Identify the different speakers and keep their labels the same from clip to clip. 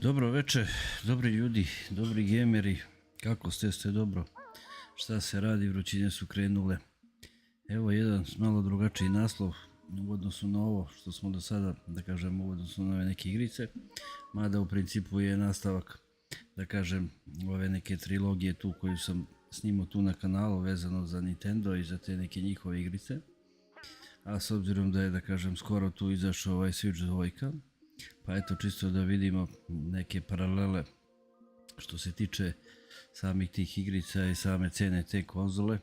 Speaker 1: Dobro večer, dobri ljudi, dobri gameri, kako ste dobro? Šta se radi, vrućine su krenule. Evo jedan malo drugačiji naslov u odnosu na ovo što smo do sada, da kažem, u odnosu na ove neke igrice, mada u principu je nastavak, da kažem, ove neke trilogije tu koju sam snimao tu na kanalu vezano za Nintendo i za te neke njihove igrice. A s obzirom da je, da kažem, skoro tu izašao ovaj Switch 2, pa eto čisto da vidimo neke paralele što se tiče samih tih igrica i same cene te konzole.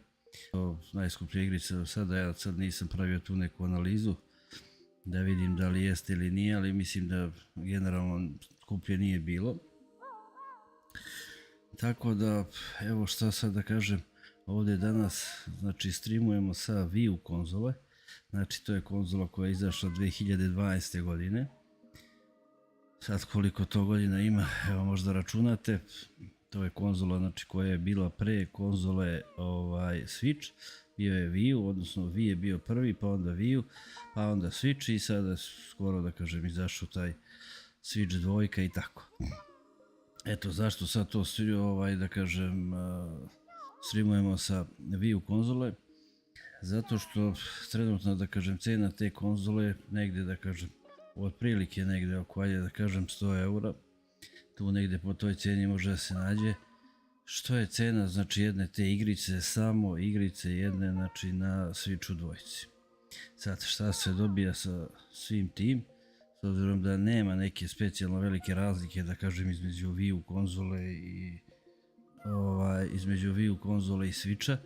Speaker 1: Najskuplja igrica do sada, ja sad nisam pravio tu neku analizu da vidim da li jeste ili nije, ali mislim da generalno skuplje nije bilo. Tako da, evo šta sad da kažem, ovdje danas znači streamujemo sa Wii U konzole, znači to je konzola koja je izašla 2012. godine. Sad koliko to godina ima, evo možda računate, to je konzola znači koja je bila pre konzole Switch, bio je Wii U, odnosno Wii je bio prvi, pa onda Wii U, pa onda Switch i sada skoro da kažem izašao taj Switch 2 i tako. Eto zašto sad to da kažem streamujemo sa Wii U konzole, zato što trenutno da kažem cena te konzole negdje da kažem otprilike negdje oko da kažem 100 eura, tu negdje po toj cijeni može da se nađe, što je cena znači jedne te igrice, samo igrice jedne znači na Switchu 2. Sad šta se dobija sa svim tim, s obzirom da nema neke specijalno velike razlike da kažem između Wii U konzole i između Wii U konzole i Switcha,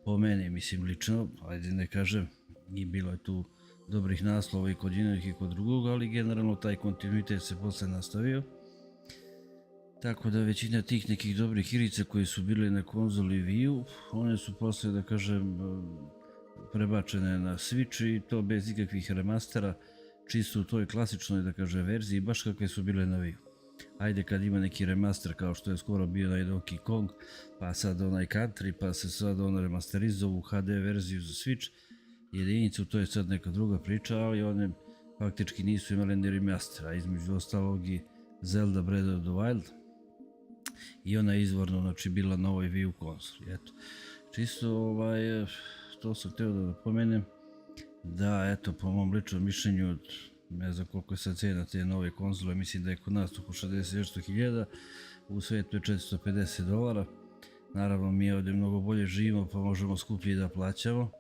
Speaker 1: po meni mislim lično, ajde ne kažem, i bilo je tu dobrih naslova i kod jednog i kod drugog, ali generalno taj kontinuitet se posle nastavio. Tako da većina tih nekih dobrih igrica koje su bile na konzoli Wii U, one su posle da kažem prebačene na Switch i to bez ikakvih remastera, čisto u toj klasičnoj da kažem verziji, baš kakve su bile na Wii U. Ajde kad ima neki remaster kao što je skoro bio onaj Donkey Kong, pa sad onaj Country, pa se sad on remasterizao u HD verziju za Switch jedinicu, to je sad neka druga priča, ali one faktički nisu imali ni remastera, između ostalog i Zelda Breath of the Wild i ona je izvorno znači bila na ovoj Wii U konzoli. Eto, čisto to sam htio da napomenem, da eto po mom ličnom mišljenju, ne znam koliko je sad cena te nove konzole, mislim da je kod nas oko 60.000, u svijetu je $450, naravno mi ovdje mnogo bolje živimo pa možemo skuplje da plaćamo,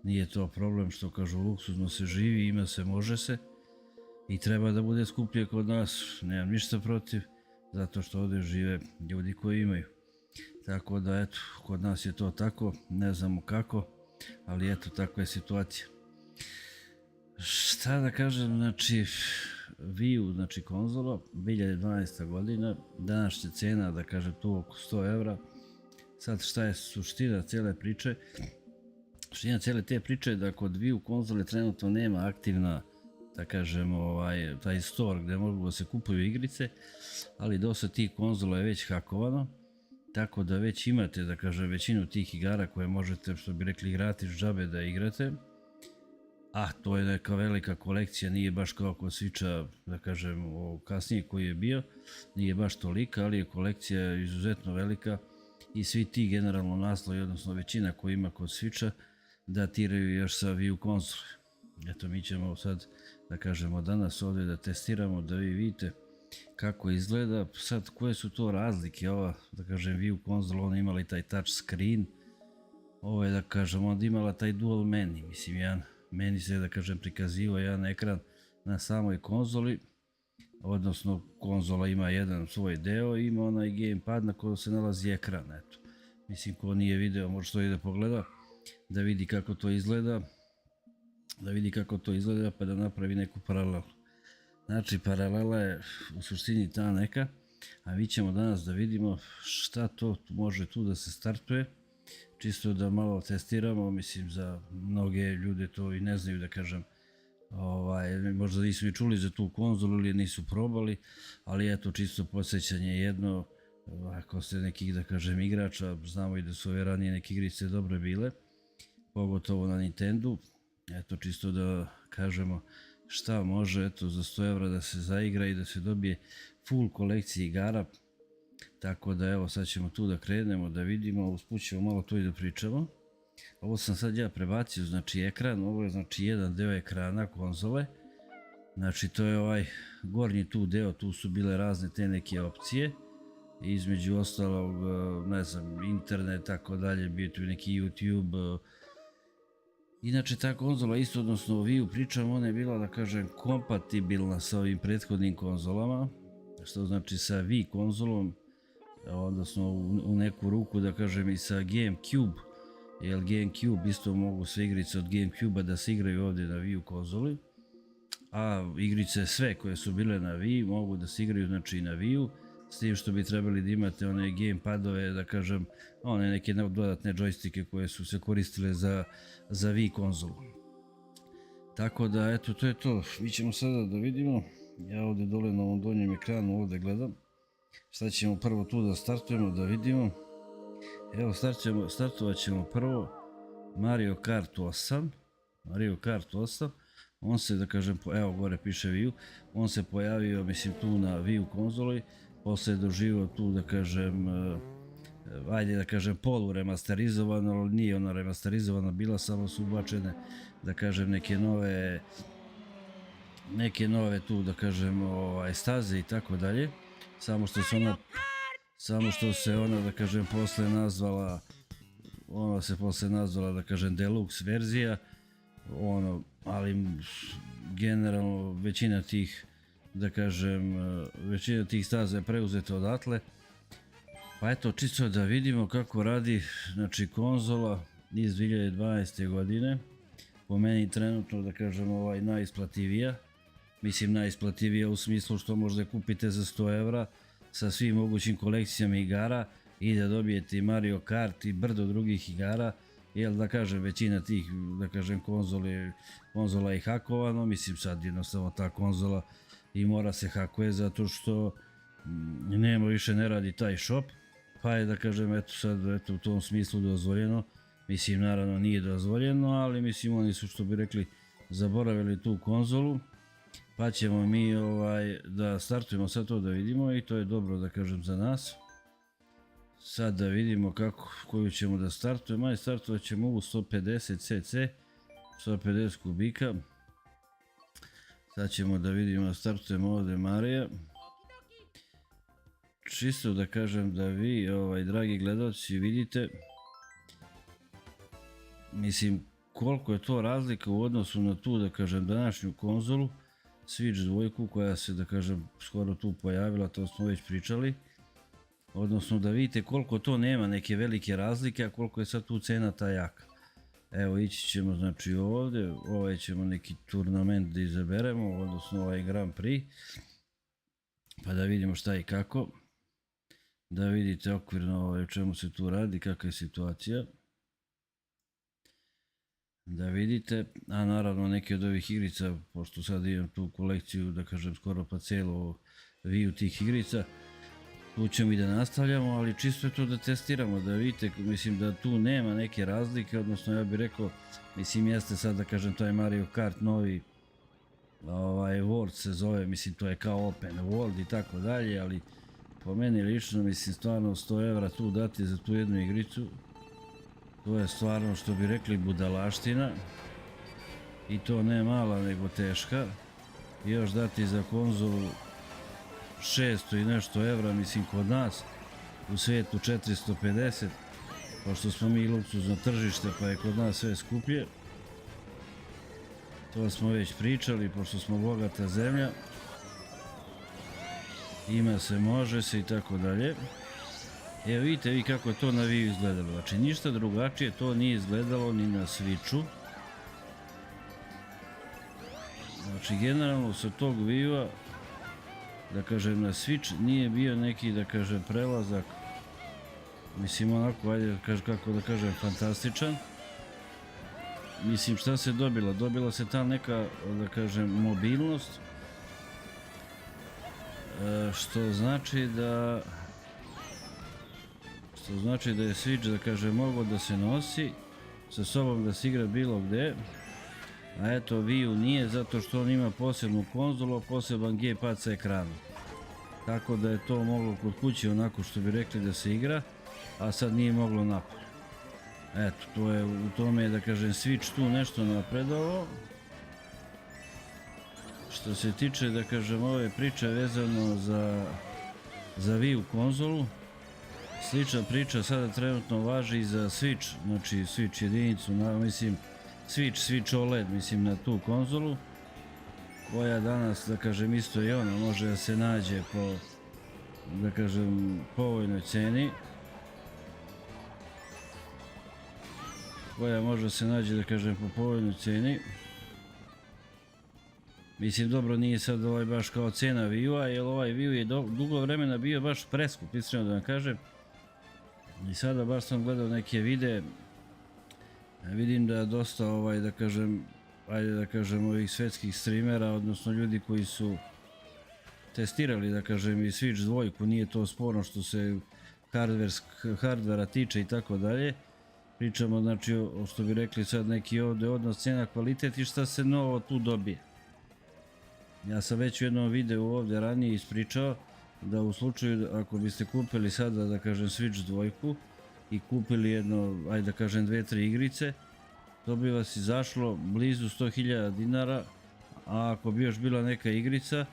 Speaker 1: nije to problem, što kažu luksuzno se živi, ima se, može se i treba da bude skuplje kod nas, nemam ništa protiv, zato što ovdje žive ljudi koji imaju. Tako da eto, kod nas je to tako, ne znamo kako, ali eto, takva je situacija. Šta da kažem, znači, Wii U, znači konzola, 2012. godina, današnja cena, da kažem, tu oko 100 evra. Sad šta je suština cijele priče? Suština cijele te priče je da kod Wii U konzole trenutno nema aktivna, da kažem, taj store gdje mogu da se kupuju igrice, ali dosta tih konzola je već hakovano, tako da već imate, da kažem, većinu tih igara koje možete, što bi rekli, gratis džabe da igrate. A to je neka velika kolekcija, nije baš kao kod Switcha, da kažem, kasnije koji je bio, nije baš tolika, ali je kolekcija izuzetno velika i svi ti generalno naslovi, odnosno većina koji ima kod Switcha, datiraju još sa Wii U konzole. Eto, mi ćemo sad, da kažemo, danas ovdje da testiramo, da vi vidite kako izgleda. Sad, koje su to razlike, ova, da kažem, Wii U konzola, ona imala i taj touch screen, ovo je, da kažem, onda imala taj dual menu, mislim, meni se, da kažem, prikazivao jedan ekran na samoj konzoli, odnosno konzola ima jedan svoj deo i ima onaj gamepad na kojem se nalazi ekran, eto. Mislim, ko nije video, može to i da pogleda, da vidi kako to izgleda, pa da napravi neku paralelu. Znači, paralela je u suštini ta neka, a mi ćemo danas da vidimo šta to može tu da se startuje, čisto da malo testiramo, mislim, za mnoge ljude to i ne znaju, da kažem, možda nisu ni čuli za tu konzolu ili nisu probali, ali eto, čisto podsjećanje jedno, ako ste nekih, da kažem, igrača, znamo i da su ove ranije neke igrice dobre bile, pogotovo na Nintendu, eto, čisto da kažemo šta može, eto, za 100 evra da se zaigra i da se dobije full kolekcija igara. Tako da evo, sad ćemo tu da krenemo, da vidimo, usput ćemo malo to i da pričamo. Ovo sam sad ja prebacio, znači ekran, ovo je znači jedan deo ekrana konzole. Znači to je ovaj gornji tu deo, tu su bile razne te neke opcije. Između ostalog, ne znam, internet, tako dalje, bio tu neki YouTube. Inače ta konzola isto, odnosno Wii U pričam, ona je bila, da kažem, kompatibilna sa ovim prethodnim konzolama. Što znači sa Wii konzolom, odnosno u neku ruku, da kažem, i sa GameCube, jer GameCube isto mogu sve igrice od GameCube-a da se igraju ovdje na Wii U konzoli, a igrice sve koje su bile na Wii mogu da se igraju, znači, i na Wii U, s tim što bi trebali da imate one gamepadove, da kažem, one neke dodatne džojstike koje su se koristile za Wii konzolu. Tako da, eto, to je to. Mi ćemo sada da vidimo, ja ovdje dole na ovom donjem ekranu ovdje gledam, šta ćemo prvo tu da startujemo, da vidimo. Evo, startovat ćemo prvo Mario Kart 8, on se, da kažem, evo gore piše Wii U, on se pojavio, mislim, tu na Wii U konzoli, posle je doživio tu, da kažem, ajde da kažem polu remasterizovano, ali nije ona remasterizovana bila, samo su ubačene, da kažem, neke nove tu, da kažem, staze i tako dalje, samo što se ona, da kažem, posle nazvala, da kažem, deluxe verzija, ali generalno većina tih, da kažem, većina tih staza je preuzeta odatle. Pa eto, čisto da vidimo kako radi, znači, konzola iz 2012. godine, po meni trenutno, da kažem, najisplativija, mislim najisplativija u smislu što možda kupite za 100 evra sa svim mogućim kolekcijama igara i da dobijete i Mario Kart i brdo drugih igara, jer, da kažem, većina tih, da kažem, konzola je hakovano, mislim, sad jednostavno ta konzola i mora se hakuje zato što nema više, ne radi taj shop, pa je, da kažem, eto sad, eto, u tom smislu dozvoljeno, mislim, naravno nije dozvoljeno, ali mislim, oni su, što bi rekli, zaboravili tu konzolu, pa ćemo mi da startujemo sad to da vidimo i to je dobro, da kažem, za nas. Sad da vidimo koju ćemo da startujemo, aj startovat ćemo ovu 150 cc, 150 kubika. Sad ćemo da vidimo da startujemo ovdje Marija. Čisto da kažem da vi, dragi gledalci, vidite, mislim, koliko je to razlika u odnosu na tu, da kažem, današnju konzolu, Switch 2 koja se, da kažem, skoro tu pojavila, to smo već pričali. odnosno da vidite koliko to nema neke velike razlike, a koliko je sad tu cena ta jaka. Evo ići ćemo znači ovdje, ovaj ćemo neki turnament da izaberemo, odnosno ovaj Grand Prix, pa da vidimo šta i kako, da vidite okvirno o čemu se tu radi, kakva je situacija. Da vidite, a naravno neke od ovih igrica, pošto sad imam tu kolekciju, da kažem skoro pa cijelu viju tih igrica, tu ćemo i da nastavljamo, ali čisto je to da testiramo, da vidite, mislim da tu nema neke razlike, odnosno ja bih rekao, mislim jeste sad da kažem to je Mario Kart novi, World se zove, mislim to je kao Open World i tako dalje, ali po meni lično mislim stvarno 100 evra tu dati za tu jednu igricu, to je stvarno što bi rekli budalaština i to ne mala nego teška, i još dati za konzolu 600 i nešto evra, mislim kod nas u svijetu 450, pošto smo mi luksuzno tržište pa je kod nas sve skuplje, to smo već pričali, pošto smo bogata zemlja, ima se, može se i tako dalje. Evo vidite vi kako je to na Wii izgledalo, znači ništa drugačije to nije izgledalo ni na Switchu. Znači generalno sa tog Wii-a, da kažem na Switch nije bio neki da kažem prelazak, mislim onako ajde kako da kažem fantastičan. Mislim šta se dobila, dobila se ta neka da kažem mobilnost, što znači da je Switch da kažem mogao da se nosi sa sobom, da se igra bilo gde, a eto Wii U nije, zato što on ima posebnu konzolu, poseban G-pad sa ekranom, tako da je to moglo kod kuće onako što bi rekli da se igra, a sad nije moglo napolje. Eto, to je u tome je da kažem Switch tu nešto napredovao. Što se tiče da kažem ove priče vezano za Wii U konzolu, slična priča sada trenutno važi i za Switch, znači Switch jedinicu, mislim Switch OLED, mislim na tu konzolu, koja danas da kažem isto i ona može da se nađe po da kažem povoljnoj ceni, Mislim dobro nije sad baš kao cena Wii U-a, jer ovaj Wii U je dugo vremena bio baš preskup, iskreno da vam kažem. I sada baš sam gledao neke videe, vidim da dosta da kažem, ajde da kažem ovih svetskih streamera, odnosno ljudi koji su testirali da kažem i Switch dvojku, nije to sporno što se hardvera tiče i tako dalje. Pričamo znači o što bi rekli sad neki ovdje odnos cena kvalitet i šta se novo tu dobije. Ja sam već u jednom videu ovdje ranije ispričao da u slučaju ako biste kupili sada da kažem Switch dvojku i kupili jedno, ajde da kažem 2-3 igrice, to bi vas izašlo blizu 100.000 dinara, a ako bi još bila neka igrica,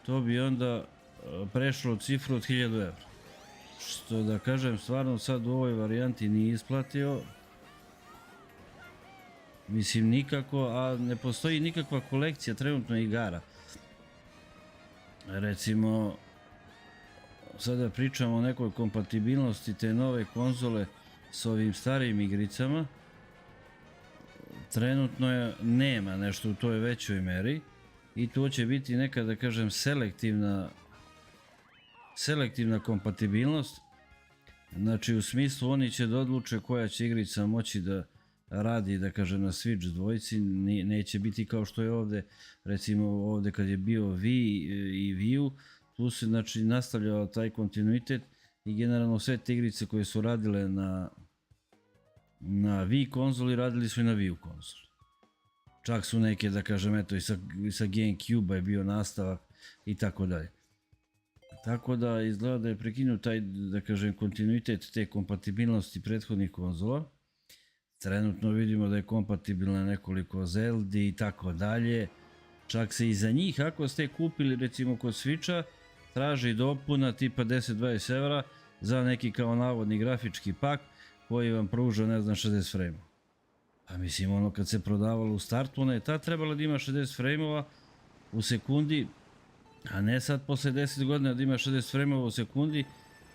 Speaker 1: to bi onda prešlo cifru od 1000 evra. Što da kažem stvarno sad u ovoj varijanti nije isplatio. Mislim nikako, a ne postoji nikakva kolekcija trenutno igara. Recimo, sada pričamo o nekoj kompatibilnosti te nove konzole s ovim starijim igricama. Trenutno je nema nešto u toj većoj meri i to će biti neka da kažem selektivna kompatibilnost. Znači u smislu oni će da odluče koja će igrica moći da radi da kažem na Switch dvojci, neće biti kao što je ovdje, recimo ovdje kad je bio Wii i Wii U, tu se znači nastavljao taj kontinuitet i generalno sve te igrice koje su radile na Wii konzoli radili su i na Wii U konzoli. Čak su neke da kažem eto i sa GameCube-a je bio nastavak i tako dalje. Tako da izgleda da je prekinut taj da kažem kontinuitet te kompatibilnosti prethodnih konzola. Trenutno vidimo da je kompatibilna nekoliko Zeldi i tako dalje. Čak se i za njih, ako ste kupili recimo kod Switcha, traži dopuna tipa 10-20 evra za neki kao navodni grafički pak koji vam pruža ne znam 60 frame. A mislim ono kad se prodavalo u startu, ona je tad trebala da ima 60 frame-ova u sekundi, a ne sad posle 10 godina da ima 60 frame-ova u sekundi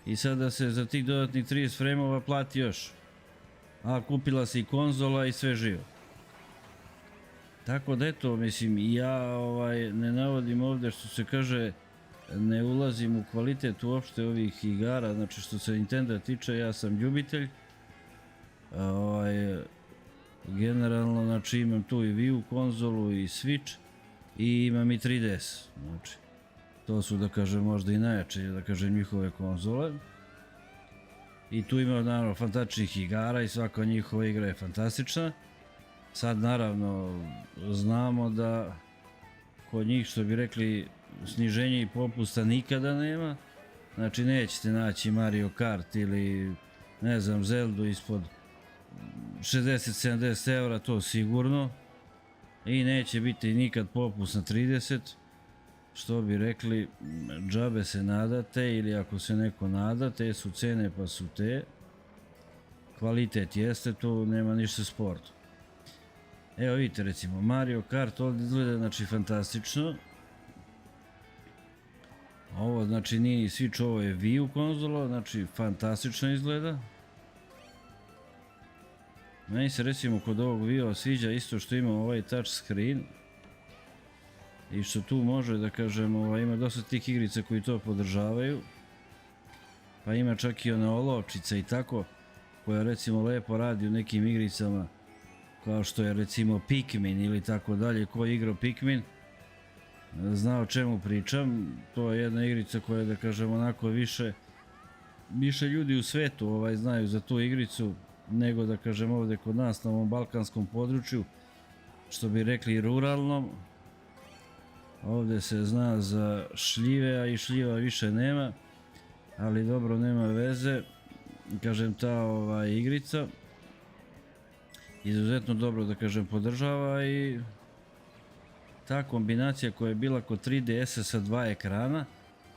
Speaker 1: i sada se za tih dodatnih 30 frame-ova plati još. A kupila se i konzola i sve živo. Tako da eto, mislim, ja ne navodim ovdje što se kaže, ne ulazim u kvalitet uopšte ovih igara, znači što se Nintendo tiče, ja sam ljubitelj. Generalno, znači imam tu i Wii konzolu i Switch i imam i 3DS, znači to su da kažem možda i najjače da kažem njihove konzole. I tu ima naravno fantastičnih igara i svaka njihova igra je fantastična. Sad naravno znamo da kod njih što bi rekli sniženje i popusta nikada nema. Znači nećete naći Mario Kart ili ne znam Zeldu ispod 60-70 eura, to sigurno. I neće biti nikad popust na 30. Što bi rekli, džabe se nadate ili ako se neko nada, te su cene pa su te. Kvalitet jeste, tu nema ništa sporno. Evo vidite recimo Mario Kart ovdje izgleda znači fantastično. Ovo znači nije ni Switch, ovo je Wii konzola, znači fantastično izgleda. Meni se recimo kod ovog Wii sviđa isto što ima ovaj touch screen. I što tu može da kažem, ima dosta tih igrica koji to podržavaju. Pa ima čak i ona olovčica i tako, koja recimo lepo radi u nekim igricama. Kao što je recimo Pikmin ili tako dalje, ko je igrao Pikmin zna o čemu pričam. To je jedna igrica koja da kažem onako više ljudi u svetu znaju za tu igricu nego da kažem ovdje kod nas na ovom balkanskom području, što bi rekli ruralnom. Ovdje se zna za šljive, a i šljiva više nema, ali dobro, nema veze. Kažem, ta igrica izuzetno dobro da kažem podržava i ta kombinacija koja je bila kod 3DS sa dva ekrana,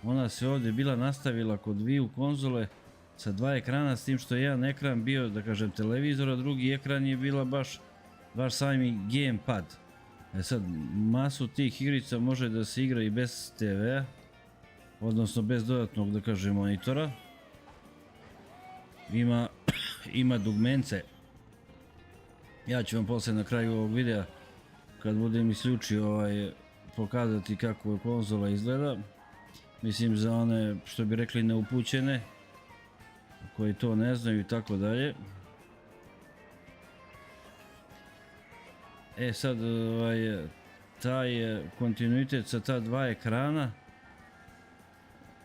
Speaker 1: ona se ovdje bila nastavila kod Wii konzole sa dva ekrana, s tim što je jedan ekran bio da kažem televizor, a drugi ekran je bila baš sami gamepad. Sad, masu tih igrica može da se igra i bez TV-a, odnosno bez dodatnog da kažem monitora. Ima dugmence. Ja ću vam poslije na kraju ovog videa, kad budem isključio pokazati kako konzola izgleda. Mislim za one što bi rekli neupućene, koji to ne znaju i tako dalje. Sad taj kontinuitet sa ta dva ekrana,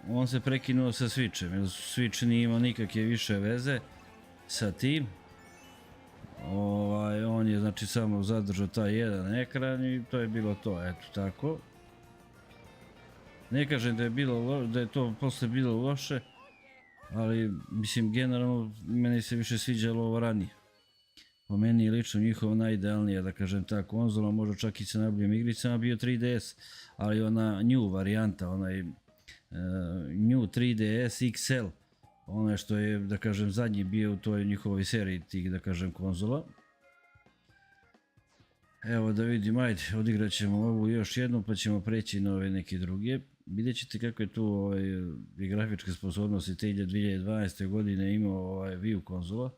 Speaker 1: on se prekinuo sa Switchem, jer Switch nije imao nikakve više veze sa tim. On je znači samo zadržao taj jedan ekran i to je bilo to, eto tako. Ne kažem da je to posle bilo loše, ali mislim generalno meni se više sviđalo ovo ranije. Po meni je lično njihova najidealnija, da kažem, ta konzola, možda čak i sa najboljim igricama bio 3DS, ali ona new varijanta, onaj new 3DS XL, onaj što je, da kažem, zadnji bio u toj njihovoj seriji tih, da kažem, konzola. Evo da vidim, ajde, odigrat ćemo ovu još jednu pa ćemo preći na ove neke druge. Vidjet ćete kako je tu i grafičke sposobnosti te 2012. godine imao Wii konzola.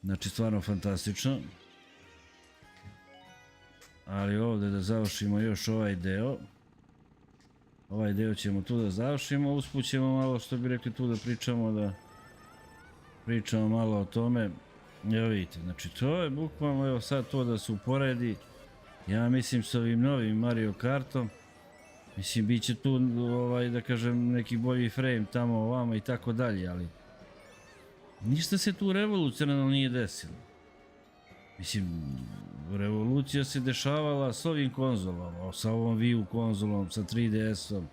Speaker 1: Znači stvarno fantastično. Ali ovdje da završimo još ovaj deo. Ovaj deo ćemo tu da završimo, usput ćemo malo što bi rekli tu da pričamo malo o tome. Evo vidite, znači to je bukvalno, evo sad to da se uporedi, ja mislim s ovim novim Mario Kartom, mislim bit će tu da kažem neki bolji frame tamo ovamo i tako dalje, ali ništa se tu revolucionarno nije desilo. Mislim, revolucija se dešavala s ovim konzolama, sa ovom Wii konzolom, sa 3DS-om,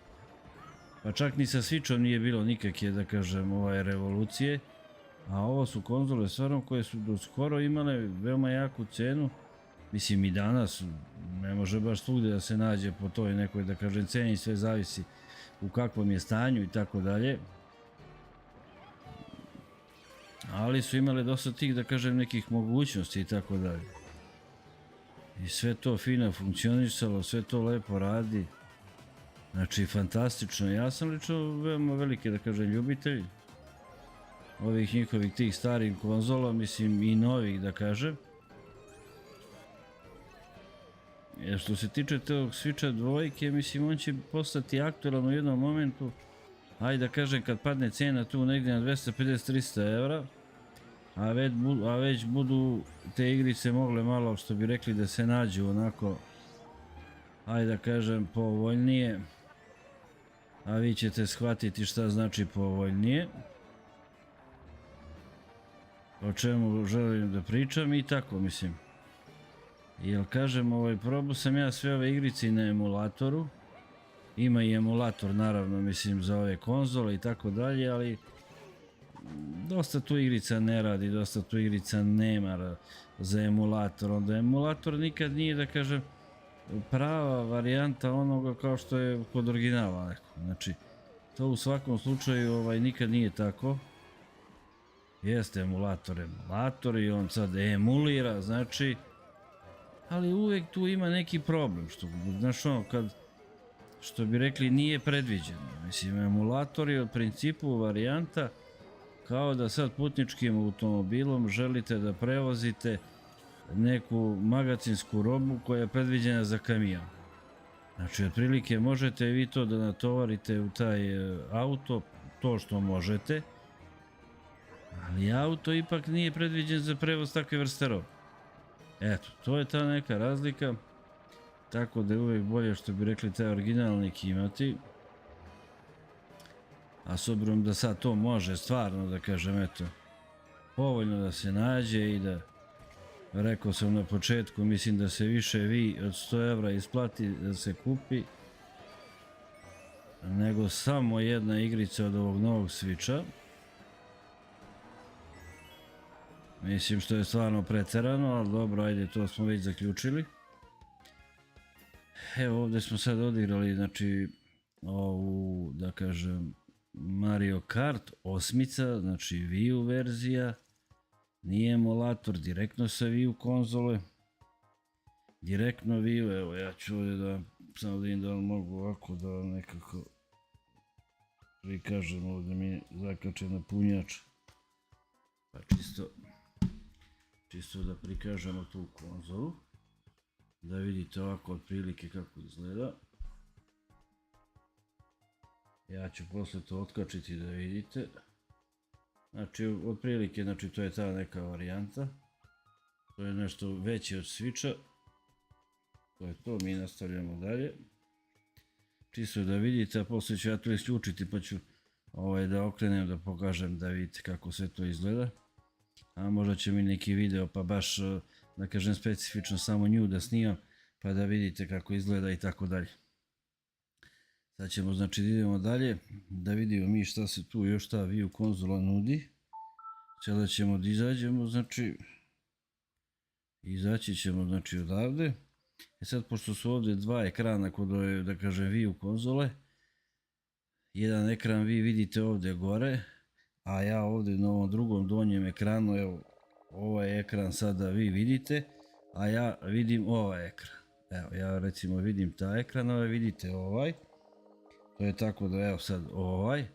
Speaker 1: pa čak ni sa Switchom nije bilo nikakve, da kažem, revolucije, a ovo su konzole stvarno koje su do skoro imale veoma jaku cenu. Mislim i danas ne može baš svugdje da se nađe po toj nekoj, da kažem, ceni, sve zavisi u kakvom je stanju i tako dalje. Ali su imale dosta tih, da kažem, nekih mogućnosti i tako dalje. I sve to fino funkcionisalo, sve to lepo radi. Znači, fantastično. Ja sam lično veoma veliki, da kažem, ljubitelj ovih njihovih tih starih konzola, mislim i novih, da kažem. Jer što se tiče tog Switcha dvojke, mislim, on će postati aktualan u jednom momentu, ajde da kažem, kad padne cena tu negdje na 250-300 evra, a već budu te igrice mogle malo, što bi rekli, da se nađu onako, ajde da kažem, povoljnije, a vi ćete shvatiti šta znači povoljnije, o čemu želim da pričam i tako, mislim. Jer kažem, probao sam ja sve ove igrice i na emulatoru, ima i emulator naravno, mislim, za ove konzole i tako dalje, ali dosta tu igrica ne radi, dosta tu igrica nema za emulator, onda emulator nikad nije, da kažem, prava varijanta onoga kao što je kod originala neko. Znači, to u svakom slučaju nikad nije tako. Jeste emulator i on sad emulira, znači, ali uvijek tu ima neki problem, znaš ono, što bi rekli, nije predviđeno. Mislim, emulator je u principu varijanta kao da sad putničkim automobilom želite da prevozite neku magacinsku robu koja je predviđena za kamion. Znači, otprilike možete vi to da natovarite u taj auto, to što možete, ali auto ipak nije predviđen za prevoz takve vrste robe. Eto, to je ta neka razlika, tako da je uvijek bolje, što bi rekli, taj originalnik imati. A s obzirom da sad to može stvarno, da kažem, eto, povoljno da se nađe i da, rekao sam na početku, mislim da se više vi od 100 evra isplati da se kupi nego samo jedna igrica od ovog novog Switcha. Mislim, što je stvarno preterano, ali dobro, ajde, to smo već zaključili. Evo, ovdje smo sad odigrali, znači, ovu, da kažem, Mario Kart 8, znači Wii U verzija, nije emulator, direktno sa Wii U konzole, direktno Wii U. Evo, ja ću ovdje da samo vidim da li mogu ovako da nekako prikažem, ovdje mi je zakačen na punjač, pa čisto da prikažemo tu konzolu, da vidite ovako otprilike kako izgleda. Ja ću posle to otkačiti da vidite. Znači, otprilike, znači, to je ta neka varijanta. To je nešto veće od Switcha. To je to, mi nastavljamo dalje. Čisto da vidite, a posle ću ja to isključiti pa ću da okrenem da pokažem da vidite kako sve to izgleda. A možda će mi neki video pa baš, da kažem, specifično samo nju da snimam pa da vidite kako izgleda i tako dalje. Sad ćemo, znači, da idemo dalje, da vidimo mi šta se tu još ta Wii U konzola nudi. Sada ćemo da izađemo, znači, izaći ćemo, znači, odavde. Sad, pošto su ovdje dva ekrana kod ove, da kažem, Wii U konzole, jedan ekran vi vidite ovdje gore, a ja ovdje na ovom drugom donjem ekranu, evo, ovaj ekran sada vi vidite, a ja vidim ovaj ekran. Evo, ja recimo vidim taj ekran, a vidite ovaj. To je tako da, evo sad ovaj.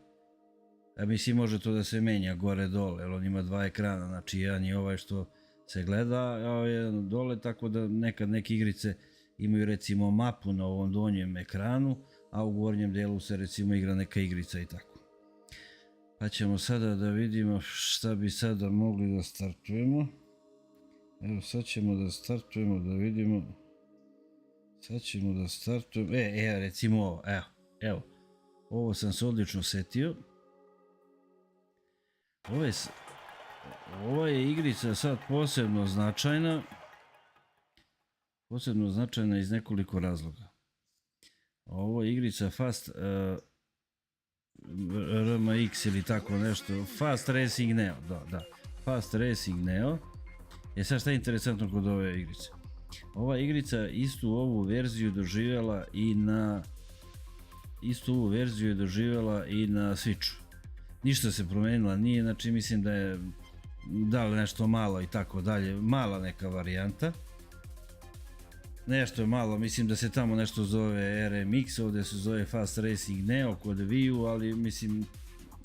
Speaker 1: Ja mislim, može to da se menja gore dole, jer on ima dva ekrana, znači jedan je ovaj što se gleda, a ovaj jedan dole, tako da nekad neke igrice imaju recimo mapu na ovom donjem ekranu, a u gornjem delu se recimo igra neka igrica i tako. Pa ćemo sada da vidimo šta bi sada mogli da startujemo. Evo, sad ćemo da startujemo, da vidimo. Sad ćemo da startujemo, recimo ovo, evo, ovo sam se odlično setio. Ova je igrica sad posebno značajna iz nekoliko razloga. Ovo je igrica Fast RMX ili tako nešto, Fast Racing Neo, da, Fast Racing Neo. Sad šta je interesantno kod ove igrice? Ova igrica istu ovu verziju doživjela i na Switchu. Ništa se promenila nije, znači mislim da je da li nešto malo i tako dalje, mala neka varijanta. nešto malo, mislim da se tamo nešto zove RMX, ovdje se zove Fast Racing Neo kod Wii-u, ali mislim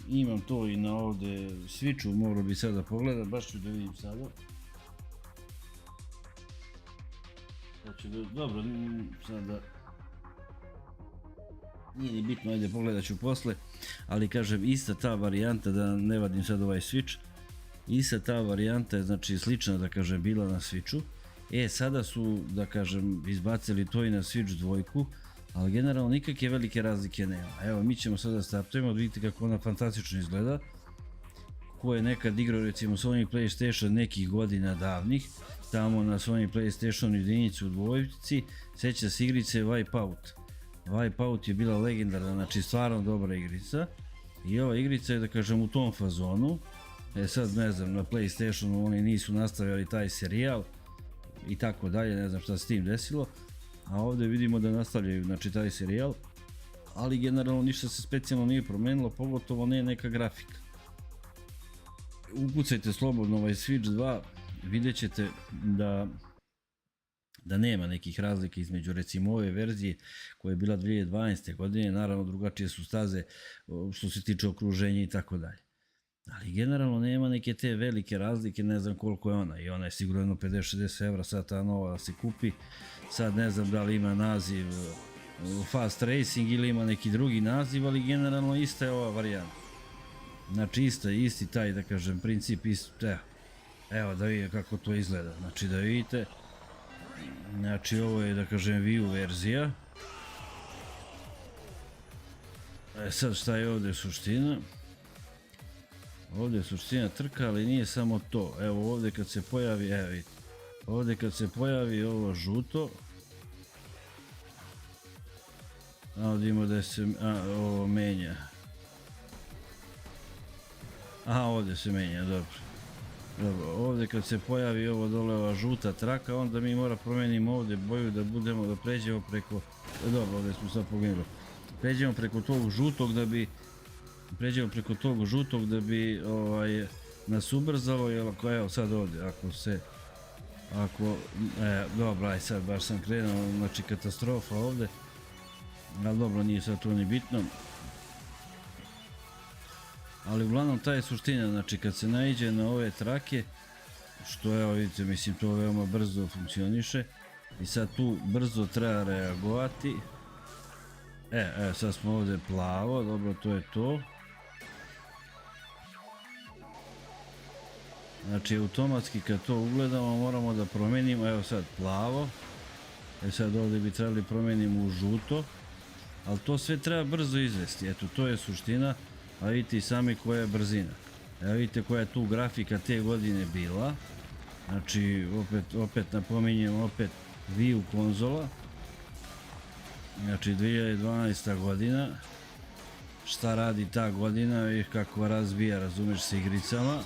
Speaker 1: imam to i na ovdje Switchu, morao bi sada pogledat, baš ću da vidim sada. Dobro, sada nije ni bitno, ajde pogledat ću posle, ali kažem ista ta varijanta, da ne vadim sad ovaj Switch, ista ta varijanta je znači slična da kažem bila na Switchu. Sada su da kažem izbacili to i na Switch 2, ali generalno nikakve velike razlike nema. Evo mi ćemo sada startujemo, vidite kako ona fantastično izgleda. Ko je nekad igrao recimo Sony PlayStation nekih godina davnih, tamo na Sony PlayStation jedinicu u dvojci, seća se igrice Wipeout. Wipeout je bila legendarna, znači stvarno dobra igrica i ova igrica je da kažem u tom fazonu. Sad ne znam, na PlayStationu oni nisu nastavljali taj serijal i tako dalje, ne znam šta se tim desilo, a ovdje vidimo da nastavljaju znači taj serijal, ali generalno ništa se specijalno nije promenilo, pogotovo ne neka grafika. Ukucajte slobodno ovaj Switch 2, vidjet ćete da nema nekih razlika između recimo ove verzije koja je bila 2012. godine, naravno drugačije su staze što se tiče okruženja i tako dalje. Ali generalno nema neke te velike razlike, ne znam koliko je ona i ona je sigurno jedno 50-60 evra sad ta nova da se kupi, sad ne znam da li ima naziv Fast Racing ili ima neki drugi naziv, ali generalno ista je ova varijanta. Znači isti taj da kažem princip, evo da vidite kako to izgleda, znači da vidite, znači ovo je da kažem Wii U verzija. Sad šta je ovdje suština? Ovdje je suština trka, ali nije samo to. Evo ovdje kad se pojavi, evo vidite, ovdje kad se pojavi ovo žuto, a vidimo da se ovo menja. Aha, ovdje se menja, dobro. Ovdje kad se pojavi ovo dole ova žuta traka, onda mi mora promenimo ovdje boju da pređemo preko, dobro ovdje smo sad poginuli, pređemo preko tog žutog da bi nas ubrzalo, jer ako evo sad ovdje, dobro, aj sad baš sam krenuo, znači katastrofa ovdje, ali dobro nije sad to ni bitno. Ali uglavnom ta je suština, znači kad se naiđe na ove trake, što evo vidite, mislim to veoma brzo funkcioniše i sad tu brzo treba reagovati. Sad smo ovdje plavo, dobro to je to. Znači automatski kad to ugledamo moramo da promenimo, evo sad plavo, sad ovdje bi trebali promenimo u žuto, ali to sve treba brzo izvesti, eto to je suština. A vidite i sami koja je brzina. Evo vidite koja je tu grafika te godine bila. Znači opet napominjem, opet Wii U konzola. Znači 2012. godina. Šta radi ta godina i kako razbija, razumeš, se igricama.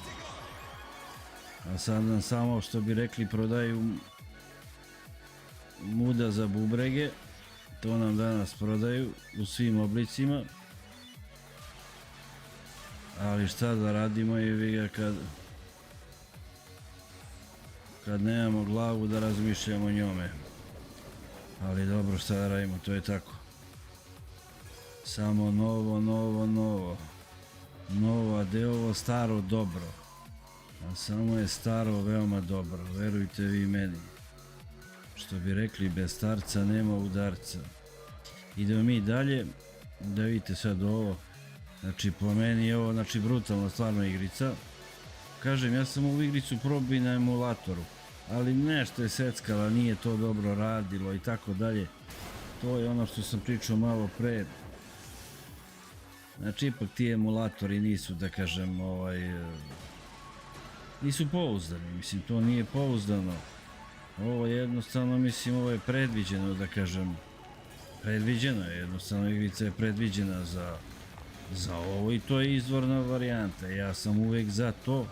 Speaker 1: A sad nam samo što bi rekli prodaju muda za bubrege. To nam danas prodaju u svim oblicima. Ali šta da radimo i kad nemamo glavu da razmišljamo njome. Ali dobro, šta da radimo, to je tako. Samo novo. Novo, a da je ovo staro dobro. A samo je staro veoma dobro, verujte vi meni. Što bi rekli, bez starca nema udarca. Idemo mi dalje, da vidite sad ovo. Znači po meni je ovo znači brutalna stvarno igrica. Kažem, ja sam ovu igricu probao na emulatoru, ali nešto je seckala, nije to dobro radilo i tako dalje. To je ono što sam pričao malo pre. Znači ipak ti emulatori nisu da kažem nisu pouzdani, mislim to nije pouzdano. Ovo jednostavno mislim ovo je predviđeno da kažem. Predviđeno je, jednostavno igrica je predviđena za ovo i to je izvorna varijanta, ja sam uvijek za to.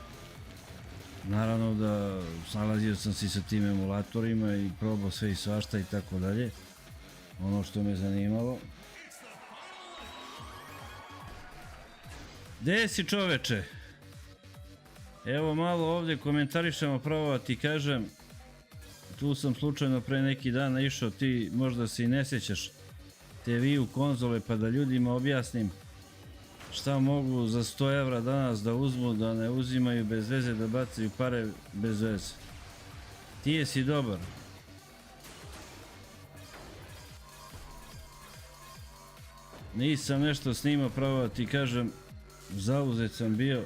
Speaker 1: Naravno da snalazio sam se sa tim emulatorima i probao sve i svašta i tako dalje. Ono što me zanimalo. Gde si čoveče? Evo malo ovdje komentarišemo, pravo ti kažem, tu sam slučajno pre neki dan naišao, ti možda se i ne sjećaš te Wii konzole, pa da ljudima objasnim šta mogu za 100 evra danas da uzmu, da ne uzimaju bez veze, da bacaju pare bez veze. Ti jesi dobar. Nisam nešto snimao, pravo da ti kažem, zauzet sam bio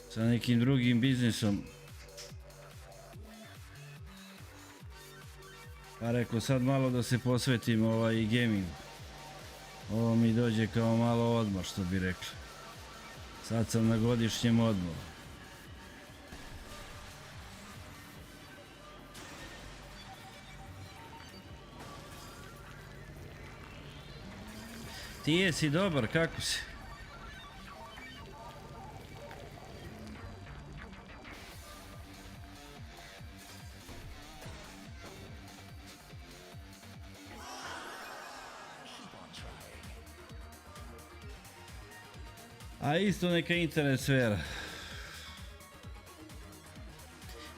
Speaker 1: sa nekim drugim biznisom. Pa rekao sad malo da se posvetim i gamingu. Ovo mi dođe kao malo odmor, što bi rekli. Sad sam na godišnjem odmoru. Ti jesi dobar, kako si? A isto neka internet sfera.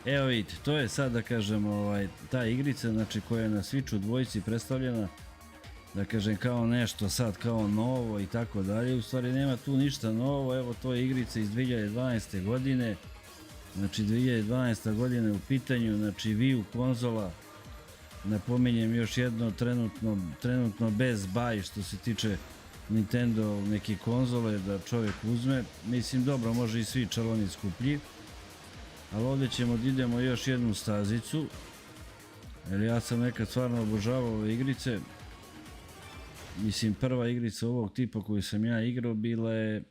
Speaker 1: Evo vidite, to je sad da kažem ta igrica, znači koja je na Switchu dvojici predstavljena, da kažem kao nešto sad kao novo i tako dalje. U stvari nema tu ništa novo, evo to je igrica iz 2012. godine. Znači 2012. godina u pitanju, znači Wii konzola. Napominjem još jedno, trenutno bez buy što se tiče Nintendo neke konzole da čovjek uzme. Mislim dobro, može i Switch, ali on je skuplji. Ali ovdje ćemo da idemo još jednu stazicu. Jer ja sam nekad stvarno obožavao ove igrice. Mislim, prva igrica ovog tipa koju sam ja igrao bila je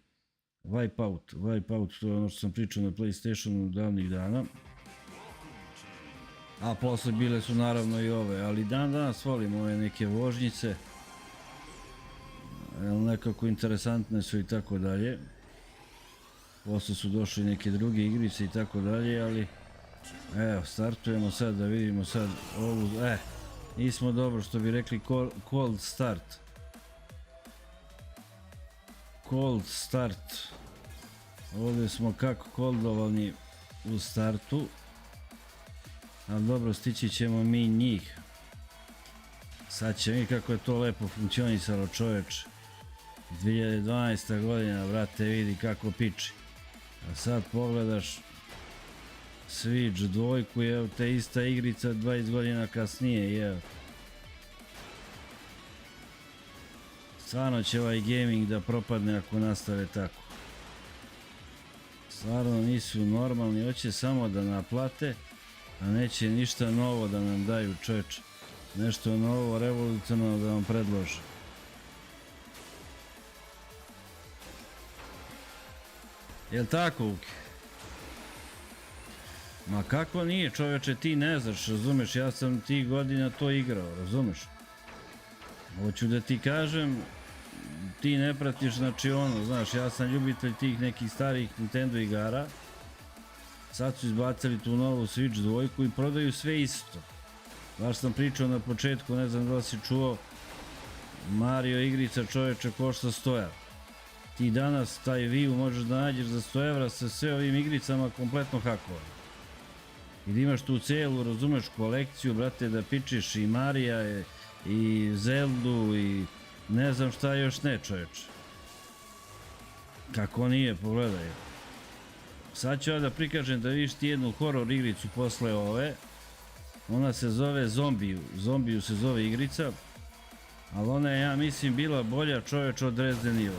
Speaker 1: Wipeout. Wipeout, to je ono što sam pričao na PlayStationu davnih dana. A posle bile su naravno i ove, ali dan danas volim ove neke vožnjice. Nekako interesantne su i tako dalje. Posle su došli neke druge igrice i tako dalje, ali evo, startujemo sad da vidimo sad ovu, nismo dobro što bi rekli cold start. Cold start. Ovdje smo kako coldovani u startu. Ali dobro, stići ćemo mi njih. Sad će mi kako je to lepo funkcionisalo, čoveč. 2012. godina, brate, vidi kako piči. A sad pogledaš Switch dvojku, je te ista igrica 20 godina kasnije, je. Stvarno će ovaj gaming da propadne ako nastave tako. Stvarno nisu normalni, hoće samo da naplate, a neće ništa novo da nam daju, čoveče. Nešto novo, revolucionarno da vam predlože. Jel tako, Uki? Ma kako nije, čoveče, ti ne znaš, razumeš, ja sam tih godina to igrao, razumeš? Hoću da ti kažem, ti ne pratiš, znači ono, znaš, ja sam ljubitelj tih nekih starih Nintendo igara. Sad su izbacili tu novu Switch dvojku i prodaju sve isto. Baš sam pričao na početku, ne znam da li si čuo, Mario igrica, čoveče, košta 100 evra. Ti danas taj Wii možeš da nađeš za 100 evra sa sve ovim igricama kompletno hakovano. I da imaš tu celu, razumeš, kolekciju, brate, da pičiš i Marija i Zeldu i ne znam šta još ne, čoveče. Kako nije, pogledaj. Sad ću ja da prikažem da vidiš ti jednu horror igricu posle ove. Ona se zove Zombiju se zove igrica. Ali ona je, ja mislim, bila bolja, čoveč, od Resident Evil.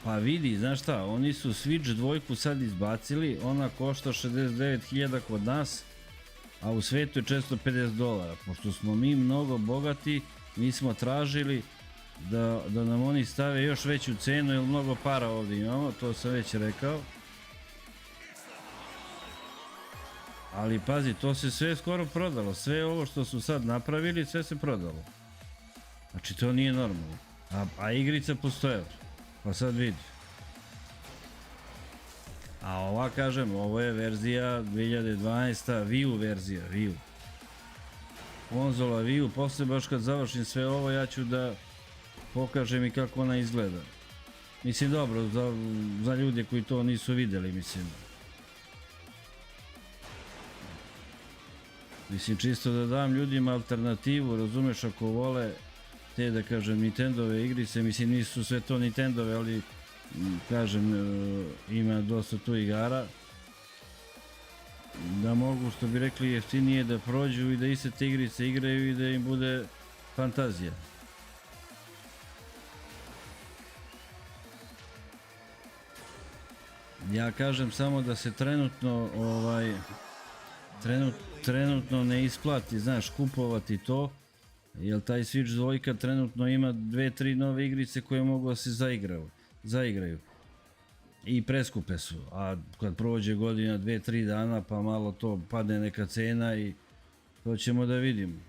Speaker 1: Pa vidi, znaš šta, oni su Switch dvojku sad izbacili, ona košta 69.000 kod nas, a u svetu je $450. Pošto smo mi mnogo bogati, mi smo tražili da nam oni stave još veću cenu, jer mnogo para ovdje imamo, to sam već rekao. Ali pazi, to se sve skoro prodalo, sve ovo što su sad napravili, sve se prodalo. Znači to nije normalno, a igrica po 100 evra. Pa sad vidi. A ova, kažem, ovo je verzija 2012. Wii verzija, Wii. Konzola Wii, posle baš kad završim sve ovo ja ću da pokažem i kako ona izgleda. Mislim dobro, za ljude koji to nisu vidjeli, mislim. Mislim, čisto da dam ljudima alternativu, razumeš, ako vole te, da kažem, Nintendove igrice, mislim, nisu sve to Nintendove, ali, kažem, ima dosta tu igara, da mogu, što bi rekli, jeftinije da prođu i da iste te igrice igraju i da im bude fantazija. Ja kažem samo da se trenutno, trenutno ne isplati, znaš, kupovati to, jer taj Switch 2 trenutno ima 2-3 nove igrice koje mogu da se zaigraju. I preskupe su, a kad prođe godina, 2-3 dana, pa malo to padne neka cena i to ćemo da vidimo.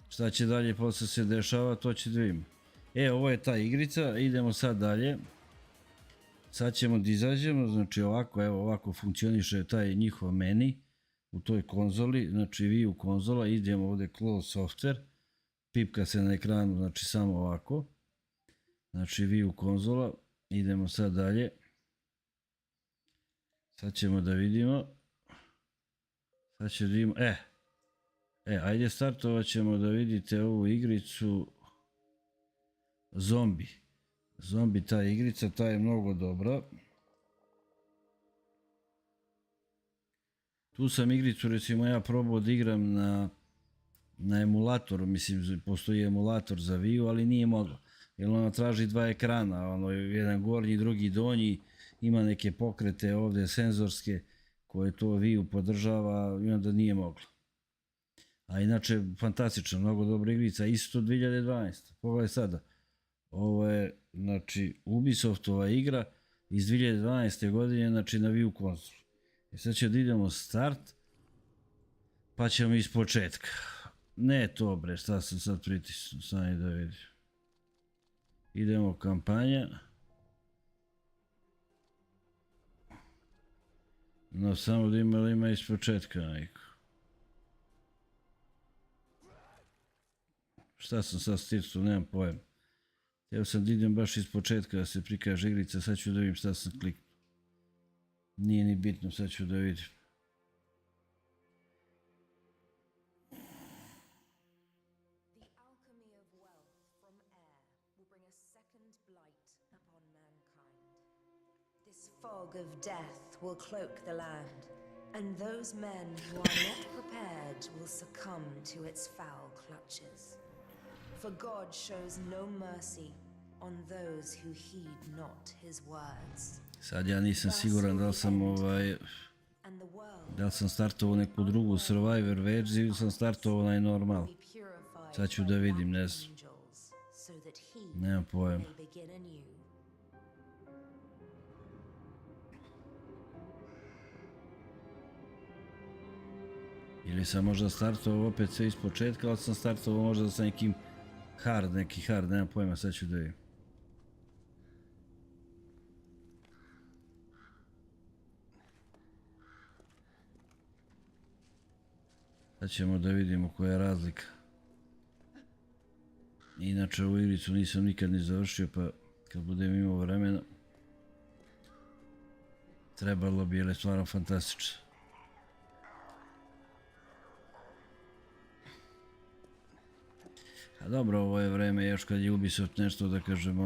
Speaker 1: Šta će dalje posle se dešava, to će da vidimo. Ovo je ta igrica, idemo sad dalje. Sad ćemo da izađemo, znači ovako, evo ovako funkcioniše taj njihov meni u toj konzoli, znači Wii U konzola, idemo ovdje close software, pipka se na ekranu, znači samo ovako, znači Wii U konzola, idemo sad dalje, sad ćemo da vidimo, ajde startovat ćemo da vidite ovu igricu Zombi ta igrica, ta je mnogo dobra. Tu sam igricu recimo ja probao da igram na emulatoru, mislim postoji emulator za Wii U, ali nije moglo. Jer ona traži dva ekrana, jedan gornji, drugi donji, ima neke pokrete ovdje senzorske koje to Wii U podržava i onda nije moglo. A inače fantastično, mnogo dobra igrica, isto 2012. Pogledaj sada. Ovo je, znači, Ubisoftova igra iz 2012. godine, znači na Wii U konzolu. Sad ćemo da idemo start, pa ćemo iz početka. Ne to bre, šta sam sad pritisnuo, sami da vidim. Idemo kampanja. No samo da ima iz početka neko. Šta sam sad stisnuo, nemam pojem. Evo sam da idem baš iz početka da se prikaže igrica, sad ću da vidim šta sam kliknuo. Nije ni bitno, sad ću da vidim.
Speaker 2: The alchemy of wealth from air will bring a second blight upon mankind. This fog of death will cloak the land, and those men who are not prepared will succumb to its foul clutches. For God shows no mercy on those who heed not his words.
Speaker 1: Sad ja nisam siguran da li sam da li sam startovao neku drugu Survivor verziju ili sam startovao onaj normal. Sad ću da vidim, ne znam. Nemam pojem. Ili sam možda startovao opet sve iz početka, ali sam startovao možda sa nekim neki hard, nemam pojma, sad ću da vidim. Sad ćemo da vidimo koja je razlika. Inače ovu igricu nisam nikad ni završio, pa kad budem imao vremena trebalo bi, jer je stvarno fantastično. A dobro, ovo je vreme još kad je Ubisoft nešto, da kažem,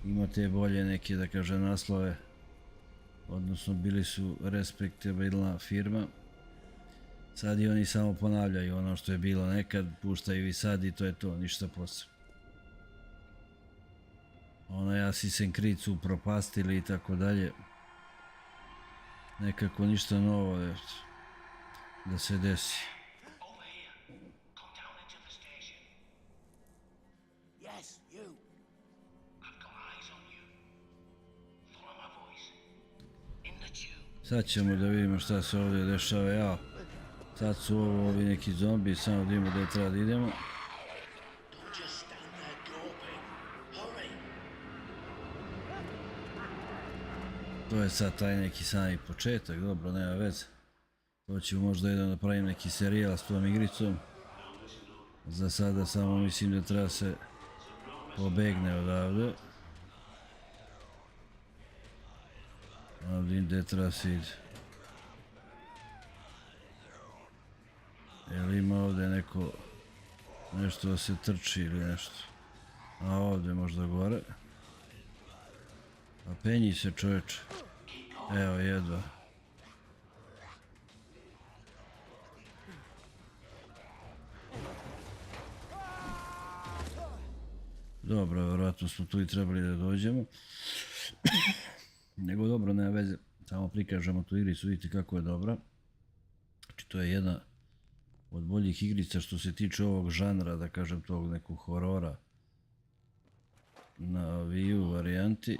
Speaker 1: ima te bolje neke, da kažem, naslove, odnosno bili su respektabilna firma. Sad i oni samo ponavljaju ono što je bilo nekad, puštaju i sad i to je to, ništa posebno. Assassin's Creed su propastili i tako dalje. Nekako ništa novo da se desi. Sad ćemo da vidimo šta se ovdje dešava, sad su ovi neki zombi, samo da vidimo gdje treba da idemo. To je sad taj neki sami početak, dobro, nema veze. To ću možda jedan napravim neki serijal s tom igricom. Za sada samo mislim da treba se pobegne odavde. A vidim gdje treba se ide. Jel ima ovdje neko... nešto da se trči ili nešto? A ovdje možda gore. A penji se čovječe. Evo jedva. Dobro, vjerojatno smo tu i trebali da dođemo. Nego dobro, nema veze. Samo prikažemo tu igricu, vidite kako je dobra. Znači to je jedna od boljih igrica što se tiče ovog žanra, da kažem tog nekog horora. Na Wii U varijanti.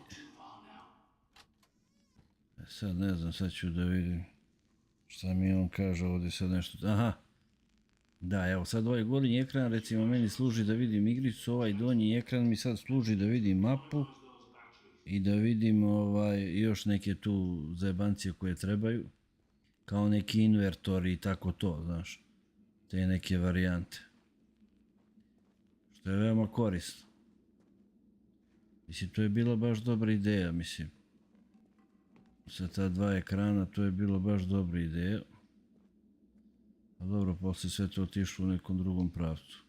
Speaker 1: Sad ne znam, sad ću da vidim šta mi on kaže ovdje sad nešto. Aha. Da, evo sad ovaj gornji ekran recimo meni služi da vidim igricu, ovaj donji ekran mi sad služi da vidim mapu i da vidim još neke tu zajebancije koje trebaju. Kao neki invertori i tako to, znaš. Te neke varijante. Što je veoma korisno. Mislim, to je bila baš dobra ideja, mislim. Sa ta dva ekrana to je bilo baš dobra ideja. A dobro, poslije sve to otišlo u nekom drugom pravcu.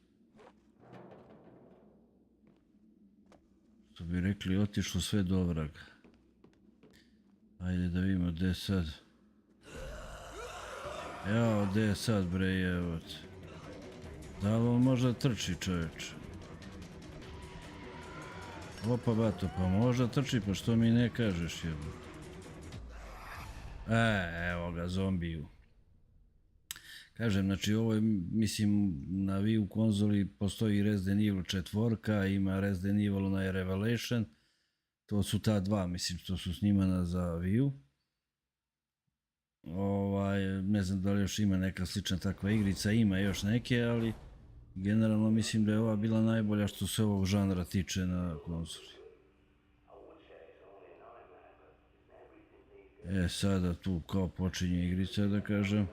Speaker 1: Što bi rekli, otišlo sve do vraga. Ajde da vidimo gdje je sad. Jao, gdje je sad bre, evo te. Da li on možda trči čovječ? Opa bato, pa možda trči, pa što mi ne kažeš jebo? Evo ga, zombiju. Kažem, znači ovo je, mislim, na Wii U konzoli postoji Resident Evil 4, ima Resident Evil onaj Revelation. To su ta dva, mislim, što su snimana za Wii U. Ne znam da li još ima neka slična takva igrica, ima još neke, ali generalno mislim da je ova bila najbolja što se ovog žanra tiče na konzoli. Sada tu kao počinje igrica, da kažem.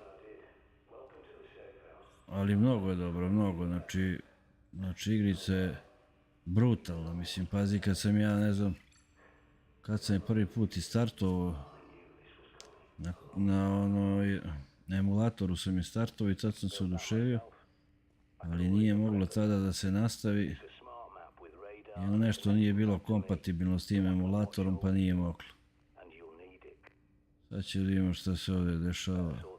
Speaker 1: Ali mnogo je dobro, mnogo, znači igrica je brutalna, mislim, pazi kad sam ja, ne znam, kad sam je prvi put i startovao, na emulatoru sam je startovao i tad sam se oduševio, ali nije moglo tada da se nastavi, jer nešto nije bilo kompatibilno s tim emulatorom pa nije moglo. Sad će da imamo šta se ovdje dešava.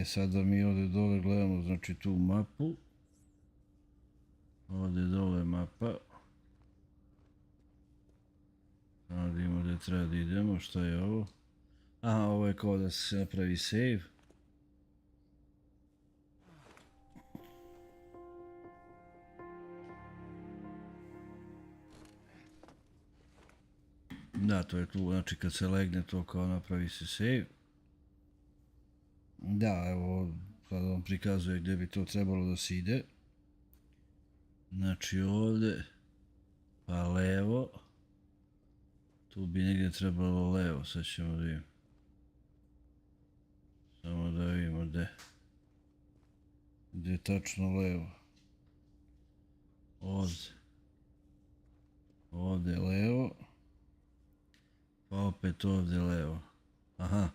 Speaker 1: Sada mi ovdje dole gledamo, znači tu mapu. Ovdje dole mapa. Sada vidimo gdje treba da idemo, šta je ovo? Aha, ovo je kao da se napravi save. Da, to je tu, znači kad se legne to kao napravi se save. Da, evo, sad vam prikazuje gdje bi to trebalo da se ide. Znači ovdje, pa levo. Tu bi negdje trebalo levo, sad ćemo da vidimo. Samo da vidimo gdje. Gdje je tačno levo. Ovdje. Ovdje levo. Pa opet ovdje levo. Aha.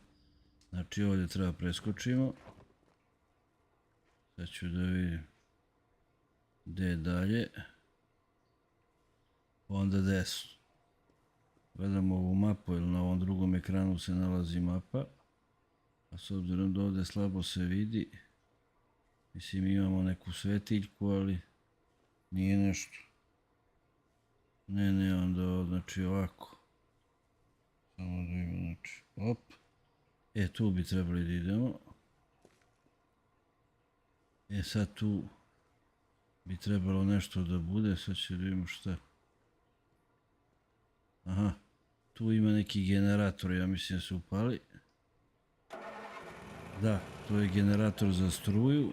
Speaker 1: Znači ovdje treba preskočimo. Sad ću da vidim gdje je dalje. Onda desno. Gledamo ovu mapu jer na ovom drugom ekranu se nalazi mapa. A s obzirom da ovdje slabo se vidi. Mislim imamo neku svetiljku ali nije nešto. Ne, onda znači ovako. Samo da vidimo, znači op. Tu bi trebali da idemo. Sad tu bi trebalo nešto da bude, sad će da vidimo šta. Aha, tu ima neki generator, ja mislim da se upali. Da, to je generator za struju.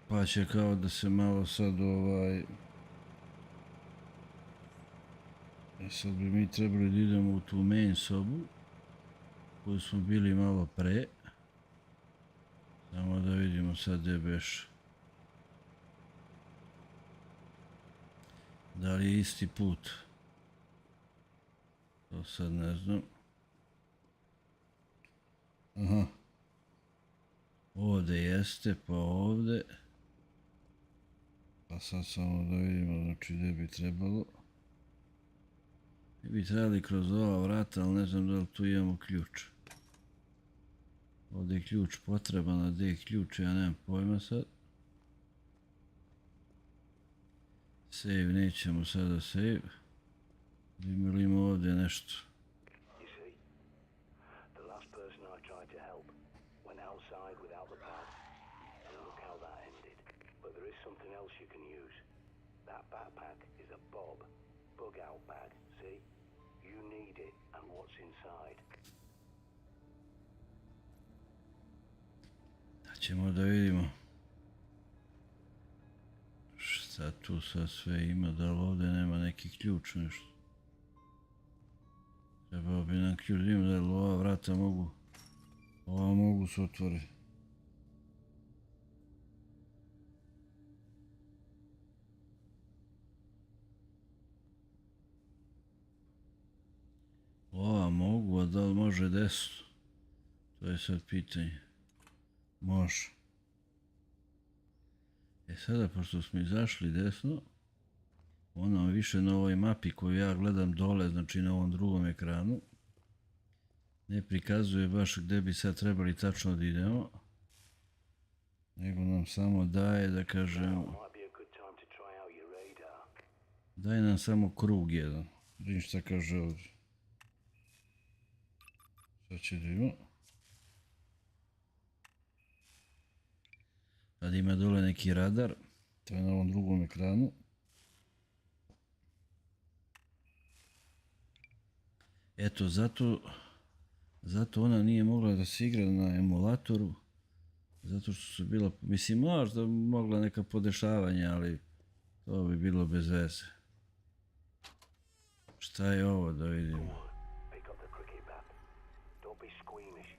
Speaker 1: Pa će kao da se malo sad sad bi mi trebali da idemo u tu main sobu koju smo bili malo pre. Samo da vidimo sad gdje beš. Da li je isti put? To sad ne znam. Aha. Ovdje jeste, pa ovdje. Pa sad samo da vidimo, znači gdje bi trebalo. Mi bi trebali kroz ova vrata, ali ne znam da li tu imamo ključ. Ovdje je ključ potreban, a gdje je ključ, ja nemam pojma sad. Save, nećemo sada save. Vidimo li ima ovdje nešto.
Speaker 3: You see, the last person I tried to help went outside without the pad, and look how that ended. But there is something else you can use. That backpack is a bug out bag, see? You need it and what's inside.
Speaker 1: Ćemo da vidimo. Šta tu sad sve ima, da li ovdje nema neki ključ nešto. Trebao bi nam ključ, vidimo da li ova vrata mogu, ova mogu se otvoriti. Ova mogu, a da li može desno? To je sad pitanje. Može. E sada, pošto smo izašli desno, ono više na ovoj mapi koju ja gledam dole, znači na ovom drugom ekranu, ne prikazuje baš gdje bi sad trebali tačno da idemo, nego nam samo daje, da kažem,
Speaker 3: Might be a good time to try out your radar.
Speaker 1: daje nam samo krug jedan. Vidim šta kaže ovdje. Sad će da vidimo. Sad ima dole neki radar, to je na ovom drugom ekranu. Eto, zato ona nije mogla da se igra na emulatoru, zato što su bila, mislim, možda mogla neka podešavanja, ali to bi bilo bez veze. Šta je ovo, da vidimo?
Speaker 3: Pick up the cricket bat. Don't be squeamish.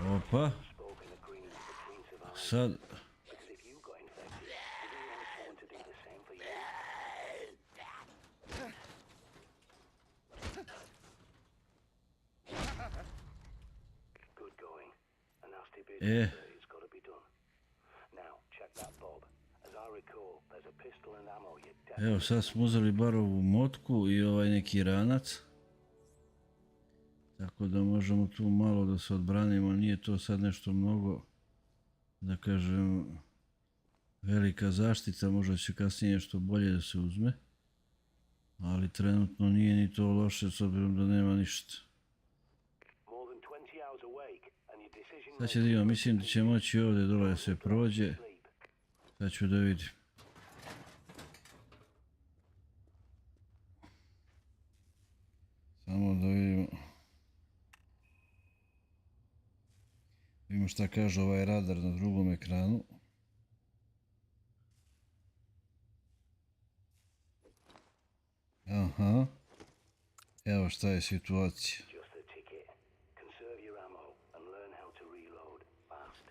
Speaker 1: Opa,
Speaker 3: Spoken agreement between survivors.
Speaker 1: sad,
Speaker 3: Because if you got infected, would you want someone to do the same for you? Good going. A nasty business, but it's got to be done. Now, check that bob. As I recall, there's a pistol and ammo you definitely...
Speaker 1: evo sad smo uzeli bar ovu motku i ovaj neki ranac. Tako da možemo tu malo da se odbranimo, nije to sad nešto mnogo, da kažem, velika zaštita, možda će kasnije nešto bolje da se uzme. Ali trenutno nije ni to loše s obzirom da nema ništa.
Speaker 3: More than 20 hours awake, and your decision...
Speaker 1: Sad će da imam, mislim da će moći ovdje dole da se prođe.
Speaker 3: Sleep.
Speaker 1: Sad ću da vidim. Samo da vidimo. Vidimo šta kaže ovaj radar na drugom ekranu. Aha. Evo šta je situacija.
Speaker 3: Just a ticket. Conserve your ammo and learn how to reload fast.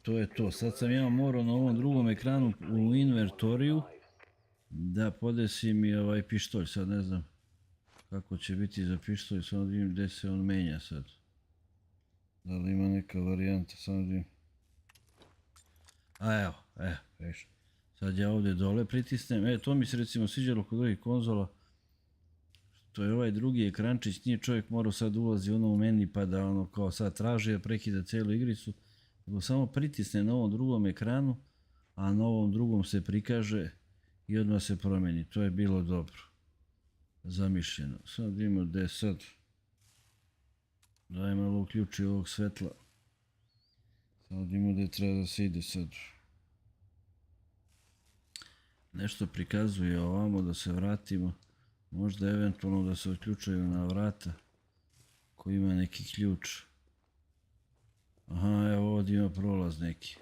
Speaker 1: To je to. Sad sam ja morao na ovom drugom ekranu u inventoriju da podesim i ovaj pištolj. Sad ne znam kako će biti za pištolj, samo da vidim gdje se on menja sad. Da li ima neka varijanta, samo da vidim. A evo, viš. Sad ja ovdje dole pritisnem. To mi se recimo sviđalo kod ovih konzola. To je ovaj drugi ekrančić, nije čovjek morao sad ulazi ono u meni pa da ono kao sad traži, a prekida cijelu igricu. Nego samo pritisne na ovom drugom ekranu, a na ovom drugom se prikaže i odmah se promeni. To je bilo dobro zamišljeno. Sad vidimo gdje je sad. Daj malo uključi ovog svetla. Sad vidimo gdje treba da se ide sad. Nešto prikazuje ovamo da se vratimo. Možda eventualno da se uključaju na vrata koji ima neki ključ. Aha, evo ovdje ima prolaz neki.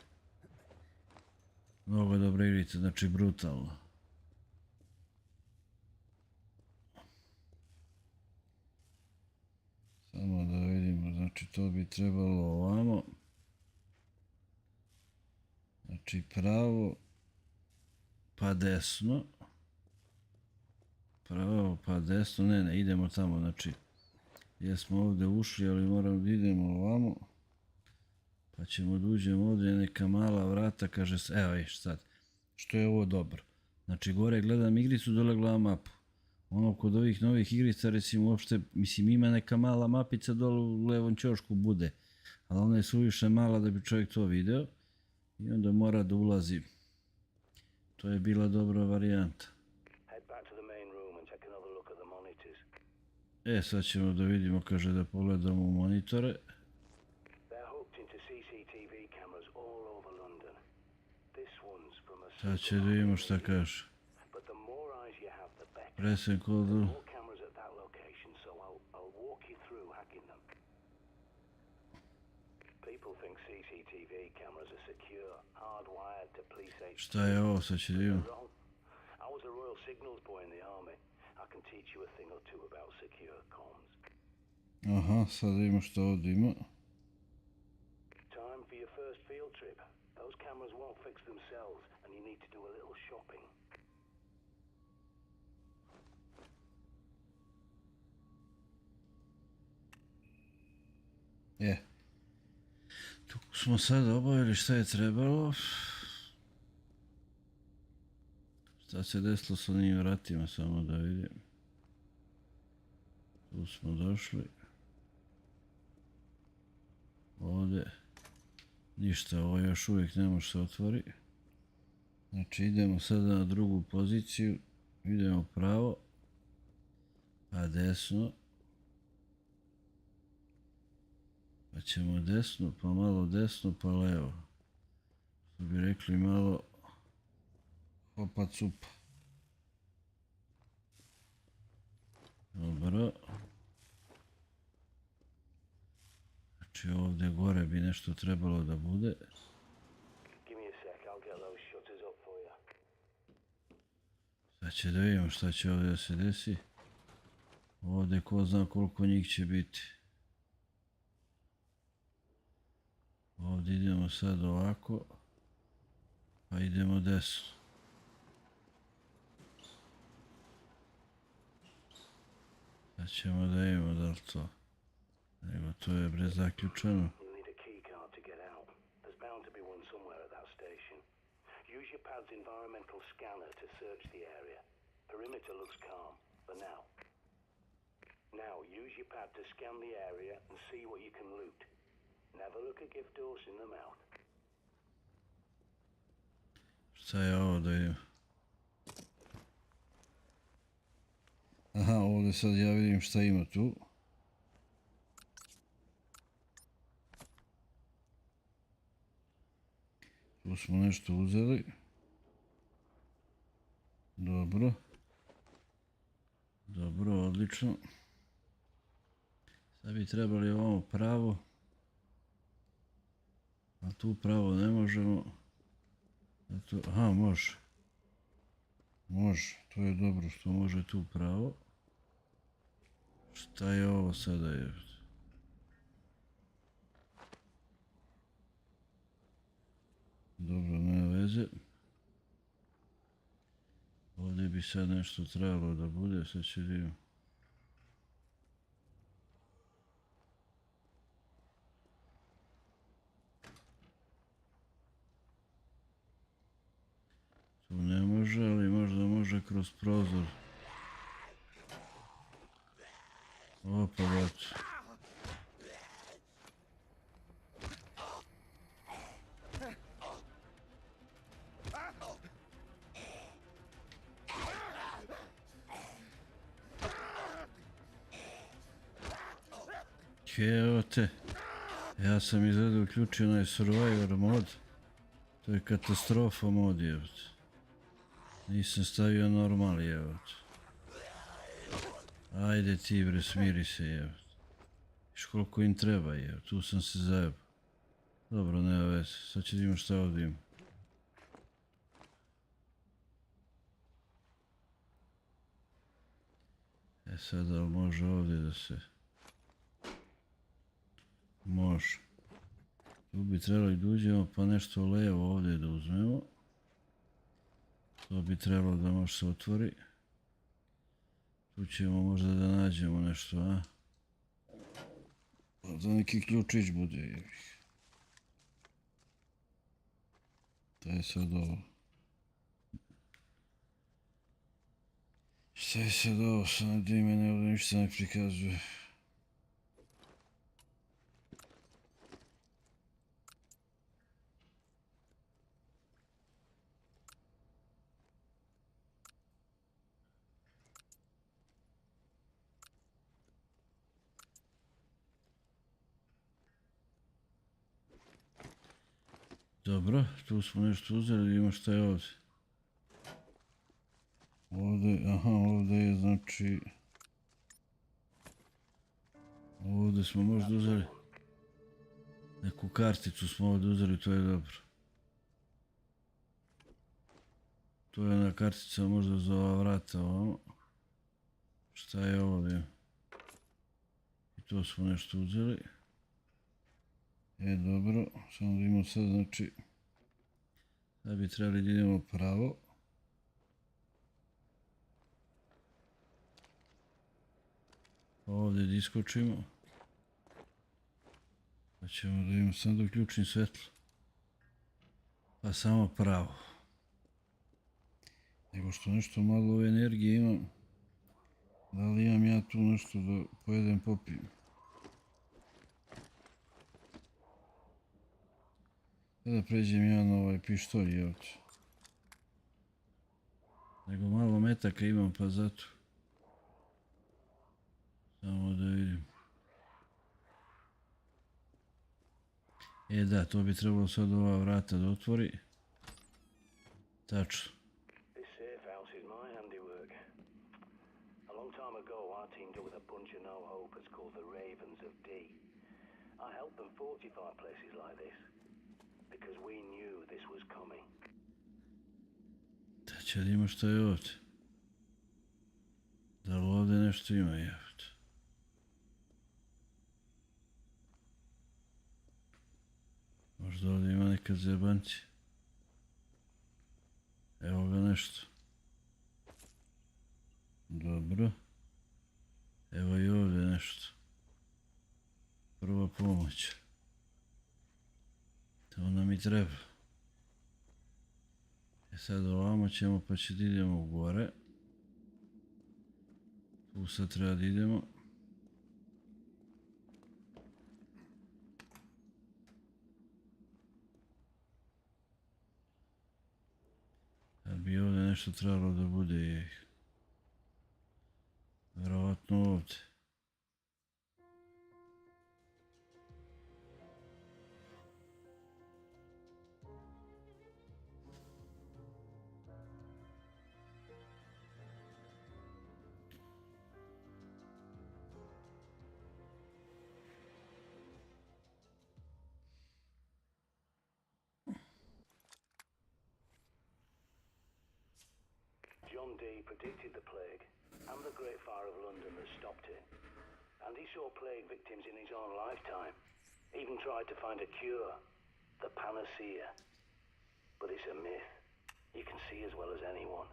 Speaker 1: Mnogo dobra igrica, znači brutalno. Samo da vidimo, znači to bi trebalo ovamo. Znači pravo pa desno. Pravo pa desno, ne, idemo tamo, znači jesmo ovdje ušli, ali moramo da idemo ovamo. Pa ćemo da uđemo ovdje, neka mala vrata, kaže se, evo viš sad, što je ovo dobro. Znači gore gledam igricu, dole gledam mapu. Ono kod ovih novih igrica, recimo uopšte, mislim ima neka mala mapica dole u levom ćošku bude, ali ona je suviše mala da bi čovjek to video i onda mora da ulazi. To je bila dobra varijanta.
Speaker 3: Head back to the main room and take another look at the monitors.
Speaker 1: Sad ćemo da vidimo, kaže da pogledamo u monitore.
Speaker 3: They're hooked into CCTV cameras all over London. This one's from a
Speaker 1: Sad će da vidimo šta kaže.
Speaker 3: but the more eyes you have, the better.
Speaker 1: Presen kodu.
Speaker 3: More cameras at that location, so I'll walk you through hacking them. People think CCTV cameras are secure, hardwired to police agents.
Speaker 1: Šta je ovo, sad će da vidimo.
Speaker 3: Wrong. I was a Royal Signals boy in the army. I can teach you a thing or two about secure comms.
Speaker 1: Aha, sad da vidimo šta ovdje ima.
Speaker 3: Time for your first field trip. Those cameras won't fix themselves, and you need to do a little shopping.
Speaker 1: Tu smo sad obavili šta je trebalo. Šta se desilo sa onim vratima, samo da vidim. Tu smo došli. Ovdje. Ništa, ovo još uvijek ne može se otvori. Znači idemo sada na drugu poziciju. Idemo pravo. Pa desno. Pa ćemo desno, pa malo desno, pa levo. Što bi rekli malo hopa cupa. Dobro. Znači ovdje gore bi nešto trebalo da bude.
Speaker 3: Give me a sec, I'll get those shutters up for you.
Speaker 1: Sad će da vidimo šta će ovdje da se desi. Ovdje ko zna koliko njih će biti. Ovdje idemo sad ovako. Pa idemo desno. Sad ćemo da vidimo da li to. Nego to je bre zaključeno.
Speaker 3: You'll need a key card to get out. There's bound to be one somewhere at that station. Use your pad's environmental scanner to search the area. Perimeter looks calm, for now. Now, use your pad to scan the area and see what you can loot. Never look a gift horse in the mouth.
Speaker 1: Šta je ovo da vidim? Aha, ovdje sad ja vidim šta ima tu. Tu smo nešto uzeli. Dobro. Dobro, odlično. Sad bi trebali ovamo pravo. A tu pravo ne možemo. Aha, može. Može, to je dobro što može tu pravo. Šta je ovo sada je? Dobro, nema veze. Ovdje bi sad nešto trebalo da bude, sad će vidimo. Tu ne može, ali možda može kroz prozor. Opa, bato. Evo te, ja sam izgleda uključio onaj Survivor mod, to je katastrofa mod jebate. Nisam stavio normal jebate. Ajde ti bre, smiri se jebate. Viš koliko im treba jebate, tu sam se zajebao. Dobro, nema veze, sad će vidimo šta ovdje ima. Sad da li može ovdje da se... Može. Tu bi trebalo da uđemo pa nešto levo ovdje da uzmemo. To bi trebalo da može se otvori. Tu ćemo možda da nađemo nešto, a? Da neki ključić bude, jebih. Šta je sad ovo? Šta je sad ovo? Sad da mene ovdje ništa ne prikazuje. Dobro, tu smo nešto uzeli, vidimo šta je ovdje. Ovdje je znači... Ovdje smo možda uzeli... Neku karticu smo ovdje uzeli, to je dobro. To je ona kartica možda za ova vrata ovamo. Šta je ovdje? I to smo nešto uzeli. Dobro, samo da imamo sad, znači... Da bi trebali da idemo pravo. Ovdje da iskočimo. Pa ćemo da imamo sad da uključim svetlo. Pa samo pravo. Nego što nešto malo ove energije imam. Da li imam ja tu nešto da pojedem, popijem? Da pređem ja na ovaj pištolj, evo ti. Nego malo metaka imam pa zato. Samo da vidim. Da, to bi trebalo sad ova vrata da otvori. Tačno.
Speaker 3: This safe house is my handiwork. A long time ago, I teamed up with a bunch of no-hopers called the Ravens of D. I helped them fortify places like this, because we knew this was coming.
Speaker 1: Da će da ima šta je ovdje. Da li ovdje nešto ima, jevot. Možda ovdje ima neka zebancija. Evo ga nešto. Dobro. Evo i ovdje nešto. Prva pomoć. To nam i treba. Sad ovamo ćemo pa će da idemo gore. Tu sad treba da idemo. Da bi ovdje nešto trebalo da bude. Vjerovatno ovdje.
Speaker 3: John Dee predicted the plague and the Great Fire of London that stopped it. And he saw plague victims in his own lifetime. Even tried to find a cure, the panacea. But it's a myth. You can see as well as anyone.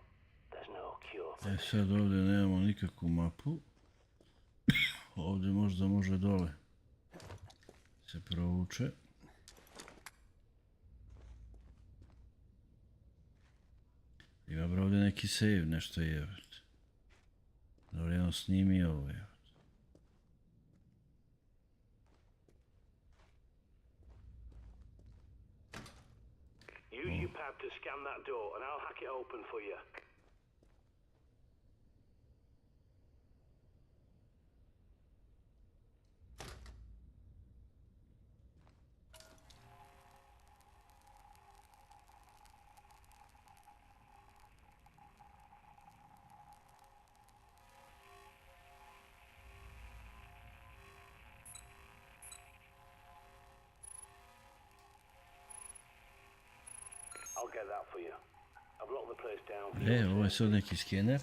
Speaker 3: There's no cure for it.
Speaker 1: Sad ovdje nemamo nikakvu mapu. Ovdje možda može dole se provuče. Ima bro ovdje neki save, nešto je. Da li je on snimio ovo je.
Speaker 3: Use your pad to scan that door and I'll hack it open for you. I'll get that for you. I've locked the place down for you.
Speaker 1: Ovo je sad neki skener.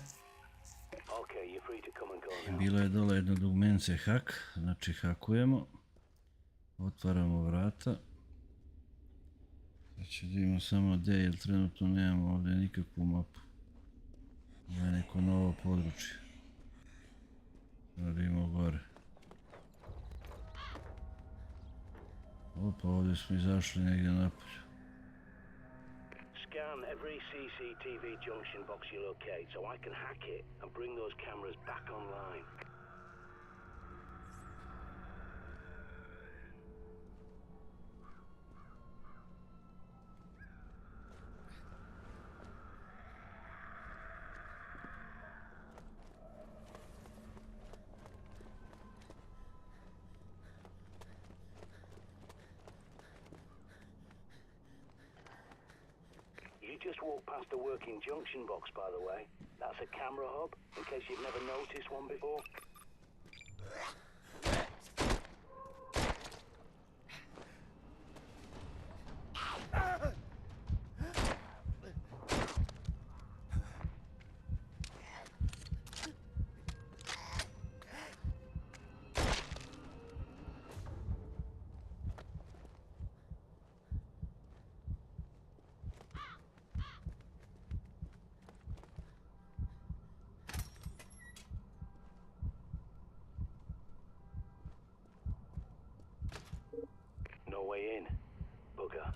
Speaker 3: Okay, you're free to come and go now.
Speaker 1: Bilo je dole jedno dugmence hak, znači hakujemo. Otvaramo vrata. Znači da imamo samo D jer trenutno nemamo ovdje nikakvu mapu. Ovo je neko novo područje. Radimo gore. Opa, ovdje smo izašli negdje napolje.
Speaker 3: Scan every CCTV junction box you locate so I can hack it and bring those cameras back online. You just walked past a working junction box, by the way. That's a camera hub, in case you've never noticed one before. No way in. Bugger.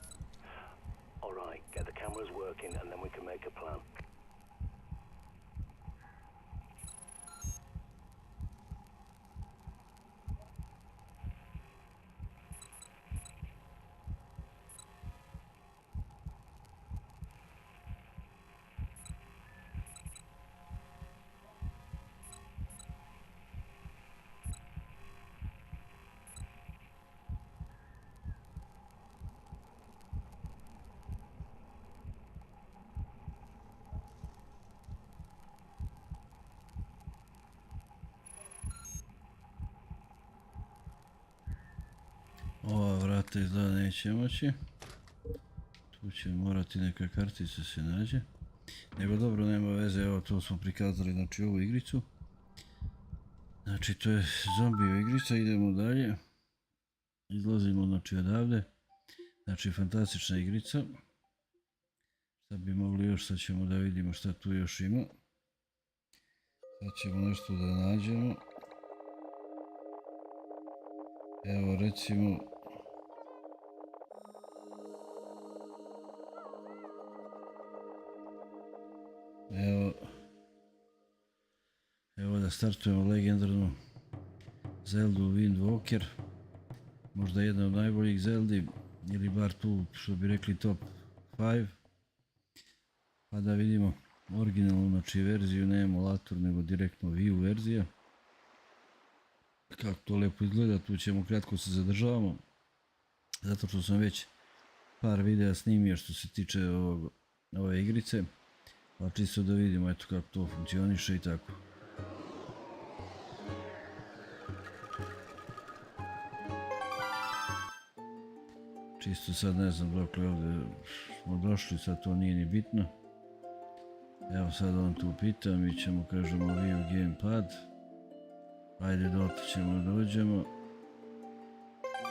Speaker 3: Alright, get the cameras working and then we can make a plan.
Speaker 1: Ova vrata izgleda neće moći. Tu će morati neka kartica se nađe. Nego dobro, nema veze, evo to smo prikazali, znači ovu igricu. Znači to je zombiju igrica, idemo dalje. Izlazimo znači odavde. Znači fantastična igrica. Sad bi mogli još, sad ćemo da vidimo šta tu još ima. Sad ćemo nešto da nađemo. Evo recimo evo da startujemo legendarnu Zeldu Wind Walker, možda jedna od najboljih Zeldi ili bar tu što bi rekli top 5, pa da vidimo originalnu znači verziju, ne emulator nego direktno Wii verzija. Kako to lijepo izgleda, tu ćemo kratko se zadržavamo, zato što sam već par videa snimio što se tiče ove igrice, pa čisto da vidimo eto kako to funkcioniše i tako. Čisto sad ne znam dokle ovdje smo došli, sad to nije ni bitno. Evo sad on tu pita, mi ćemo kažemo Wii gamepad. Ajde dotle ćemo dođemo.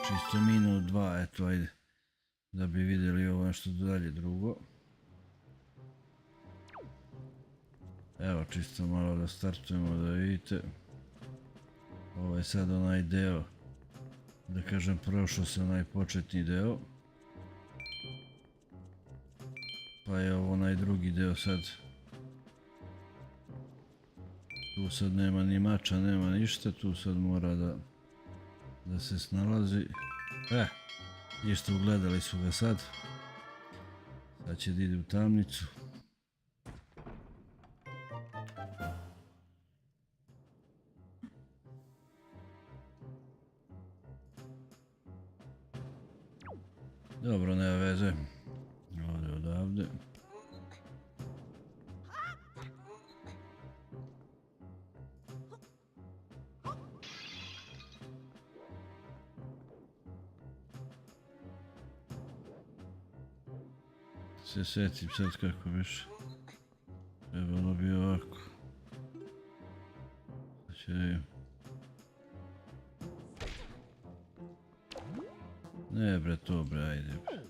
Speaker 1: Čisto minut, dva, eto ajde. Da bi vidjeli ovo nešto dalje drugo. Evo čisto malo da startujemo da vidite. Ovo je sad onaj deo. Da kažem prošao se onaj početni deo. Pa je ovo onaj drugi deo sad. Tu sad nema ni mača, nema ništa, tu sad mora da se snalazi. Ništa, ugledali su ga sad. Sad će da ide u tamnicu. Dobro, nema veze. Ovdje odavde. Se sjetim sad kako biš. Trebalo bi ovako. Znači da vidim. Ne bre to bre, ajde bre.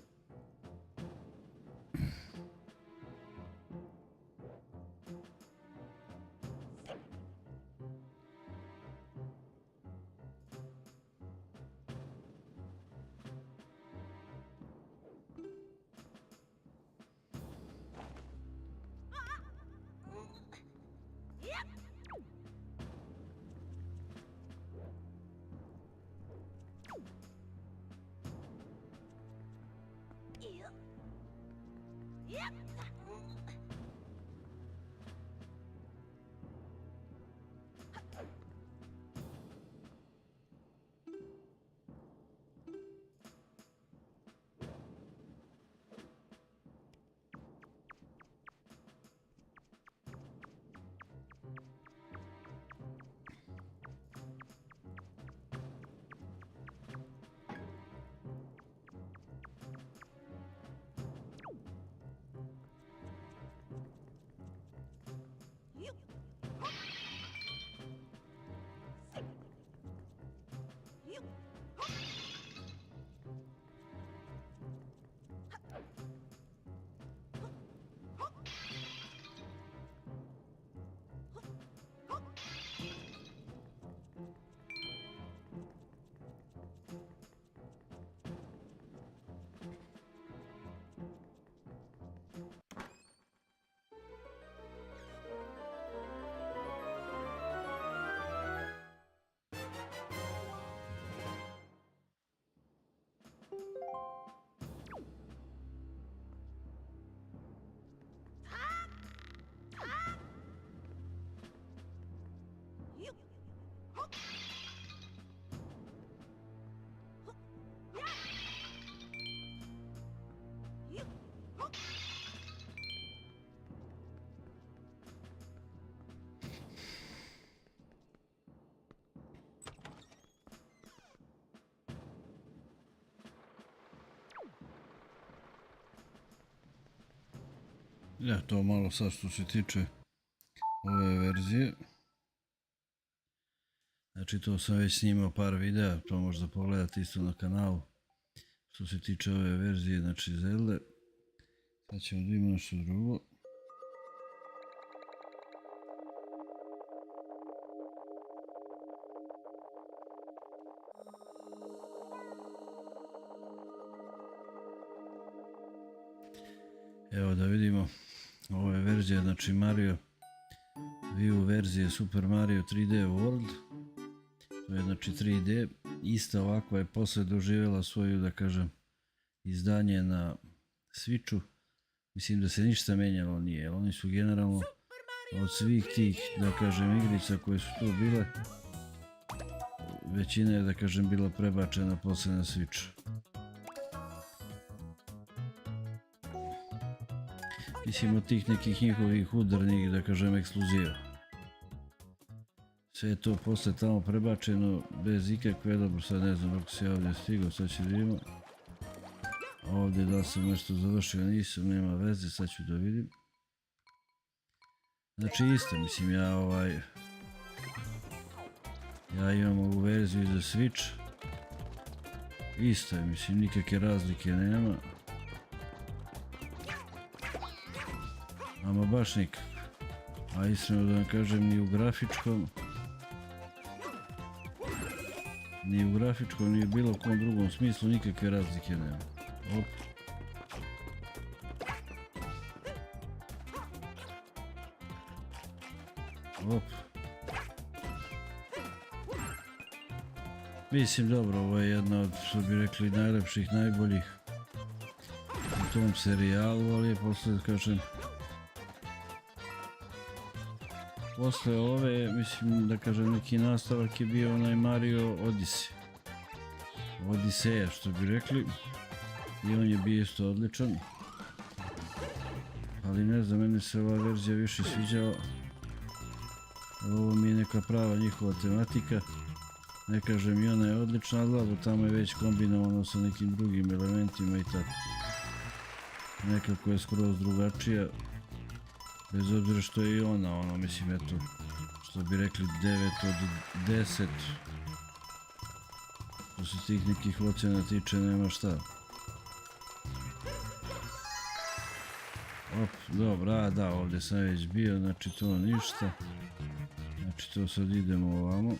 Speaker 1: Ja, to malo sad što se tiče ove verzije. Znači to sam već snimao par videa, to možda pogledati isto na kanalu. Što se tiče ove verzije, znači Zelda. Sad ćemo da imamo nešto drugo. Evo da vidimo ove verzije, znači Mario Wii U verzije Super Mario 3D World. To je znači 3D. Ista ovakva je posle doživjela svoju, da kažem, izdanje na Switchu. Mislim da se ništa menjalo nije, jer oni su generalno od svih tih, da kažem, igrica koje su tu bile, većina je, da kažem, bila prebačena posle na Switch. Mislim od tih nekih njihovih udarnih, da kažem, ekskluziva. Sve je to posle tamo prebačeno bez ikakve, dobro sad ne znam ako se ovdje stigao, sad ću da vidimo. Ovdje da sam nešto završio, nisam, nema veze, sad ću da vidim. Znači isto, mislim ja imam ovu verziju za Switch. Isto je, mislim nikakve razlike nema. Ama baš nikako. A iskreno da vam kažem ni u grafičkom, ni u bilo kom drugom smislu nikakve razlike nema. Op. Op. Mislim dobro, ovo je jedna od, što bi rekli, najlepših, najboljih u tom serijalu, ali je posle, da kažem, posle ove, mislim, da kažem, neki nastavak je bio onaj Mario Odyssey. Odiseja, što bi rekli. I on je bio isto odličan. Ali ne znam, meni se ova verzija više sviđala. Ovo mi je neka prava njihova tematika. Ne kažem, i ona je odlična, ali dobro, tamo je već kombinovano sa nekim drugim elementima i tako. Nekako je skroz drugačija. Bez obzira što je i ona, mislim, eto, što bi rekli 9 od 10. Što se tih nekih ocjena tiče, nema šta. Op, dobro, a da, ovdje sam već bio, znači to ništa. Znači to sad idemo ovamo.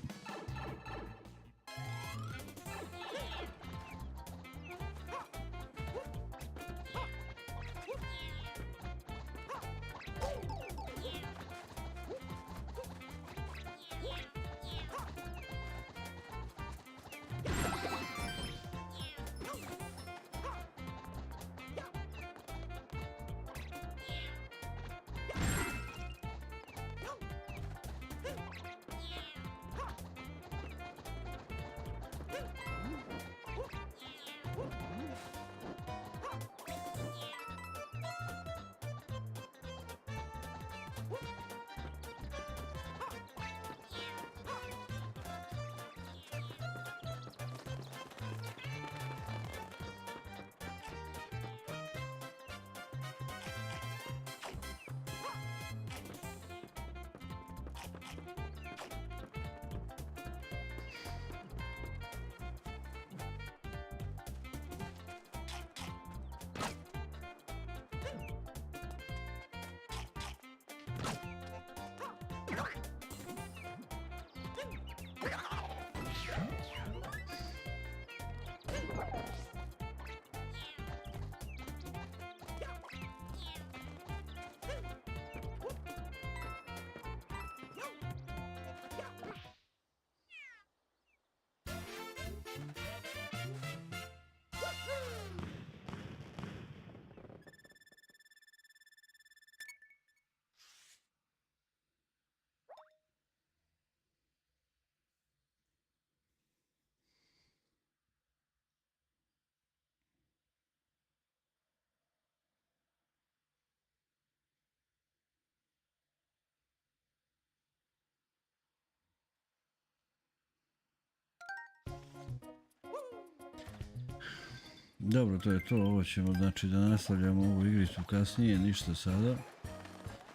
Speaker 1: Dobro, to je to, ovo ćemo znači da nastavljamo ovu igricu kasnije, ništa sada.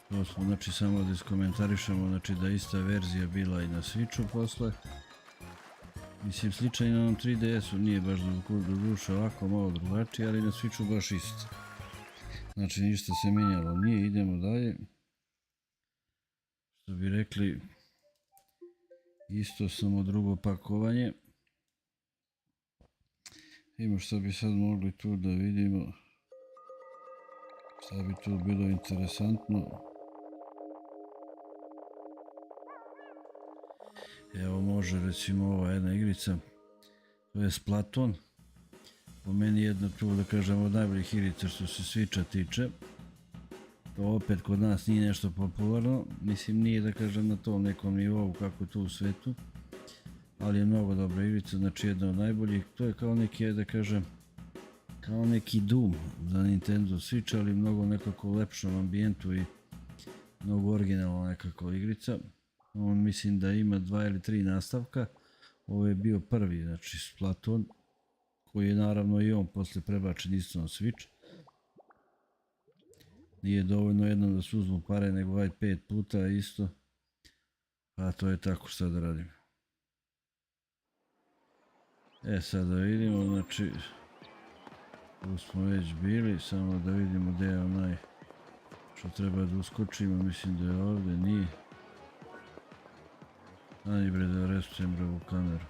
Speaker 1: To smo znači samo da iskomentarišemo znači da ista verzija bila i na Switchu posle. Mislim sličan i na onom 3DS-u, nije baš do duše ovako malo drugačije, ali na Switchu baš isto. Znači ništa se mijenjalo nije, idemo dalje. Što bi rekli, isto samo drugo pakovanje. Ima što bi sad mogli tu da vidimo. Šta bi tu bilo interesantno. Evo može recimo ova jedna igrica. To je Splatoon. Po meni jedna tu da kažem od najboljih igrica što se Switcha tiče. To opet kod nas nije nešto popularno. Mislim nije da kažem na tom nekom nivou kako tu u svetu. Ali je mnogo dobra igrica, znači jedna od najboljih. To je kao neki, da kažem, kao neki Doom za Nintendo Switch, ali mnogo nekako u lepšom ambijentu i mnogo originalna nekako igrica. On mislim da ima 2 ili 3 nastavka. Ovo je bio prvi, znači Splatoon, koji je naravno i on posle prebačen isto na Switch. Nije dovoljno jednom da se uzmu pare, nego 5 puta isto. Pa to je tako, šta da radim. Sad da vidimo, znači tu smo već bili, samo da vidimo gdje je onaj što treba da uskočimo, mislim da je ovdje, nije. Ani bre da restujem bre u kameru.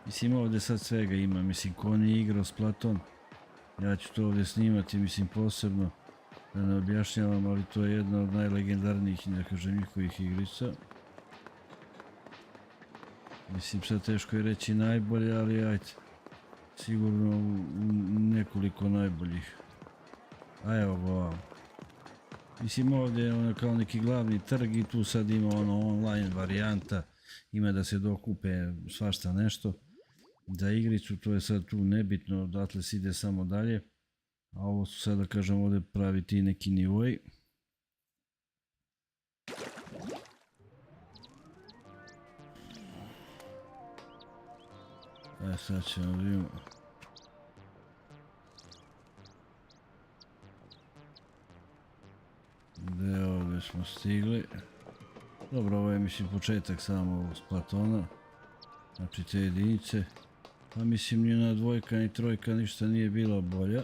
Speaker 1: Mislim ovdje sad svega ima, mislim ko nije igrao Splatoon, ja ću to ovdje snimati, mislim posebno, da ne objašnjavam, ali to je jedna od najlegendarnijih, da kažem, njihovih igrica. Mislim sad teško je reći najbolje, ali ajde, sigurno u nekoliko najboljih. A evo go ovamo. Mislim ovdje je ono kao neki glavni trg i tu sad ima ono online varijanta, ima da se dokupe svašta nešto. Za igricu to je sad tu nebitno, odatle se ide samo dalje. A ovo su sad da kažem ovdje pravi ti neki nivoi. Sad ćemo vidimo. Gdje ovdje smo stigli. Dobro, ovo je mislim početak samo ovog Splatoona. Znači te jedinice. Pa mislim ni na dvojka ni trojka ništa nije bila bolja.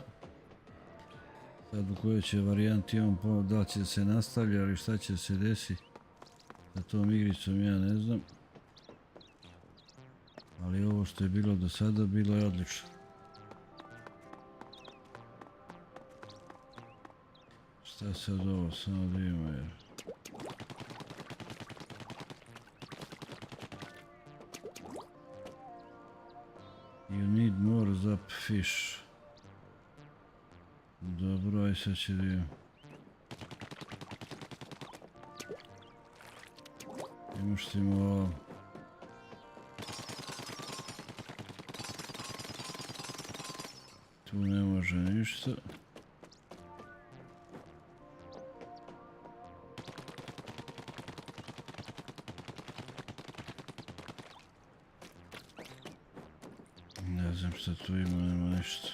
Speaker 1: Sad u kojoj će varijanti on, da li će se nastavlja ali šta će se desi sa tom igricom ja ne znam. Ali ovo što je bilo do sada bilo je odlično. Šta sad ovo, samo da vidimo jer... You need more zap fish. Dobro, aj sad će da vidimo. Imuštimo ovo. Tu ne može ništa. Ne znam šta tu ima, nema ništa.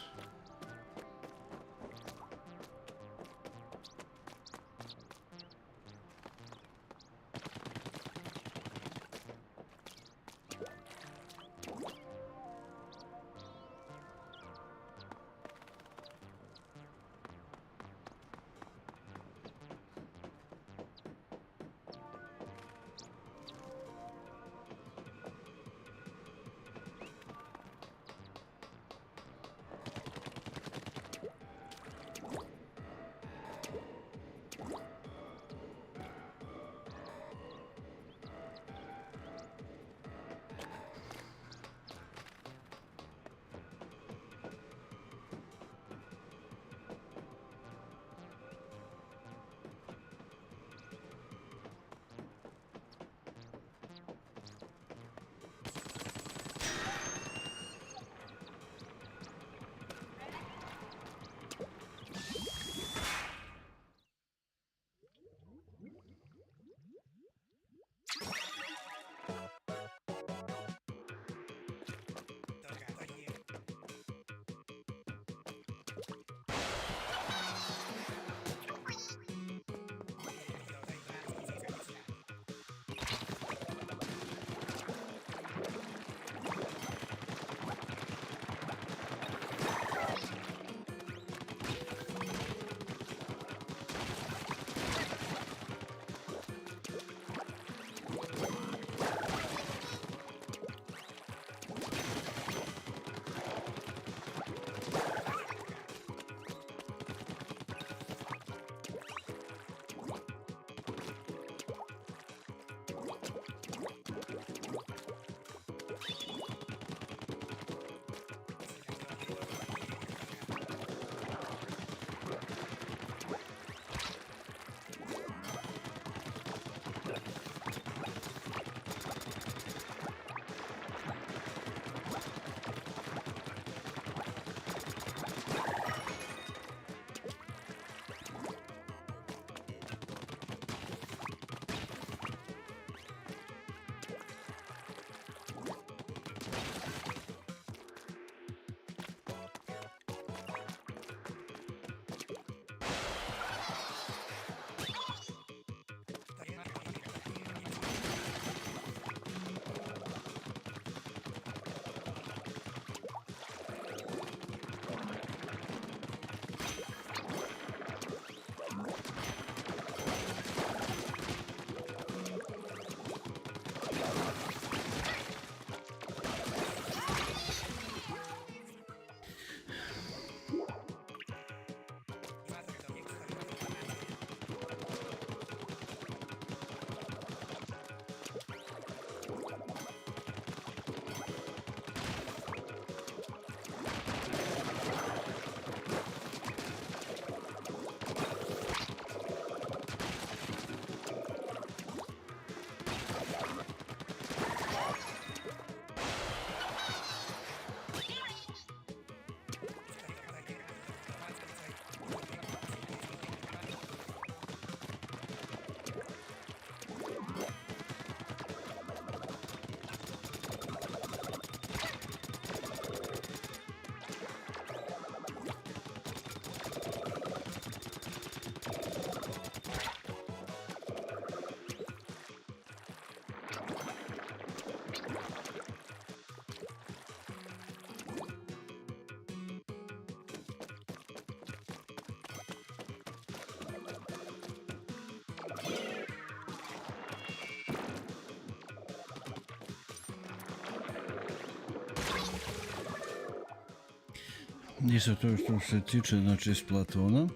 Speaker 1: Isto to što se tiče, znači, Splatona.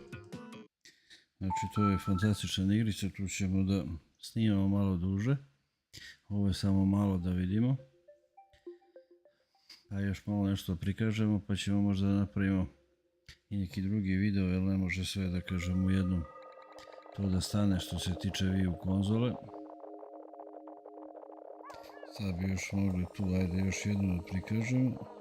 Speaker 1: Znači, to je fantastična igrica, tu ćemo da snimamo malo duže. Ovo je samo malo da vidimo. A još malo nešto prikažemo, pa ćemo možda da napravimo i neki drugi video, jer ne može sve da kažem u jednom to da stane što se tiče Wii konzole. Sad bi još mogli tu, ajde još jednu da prikažemo.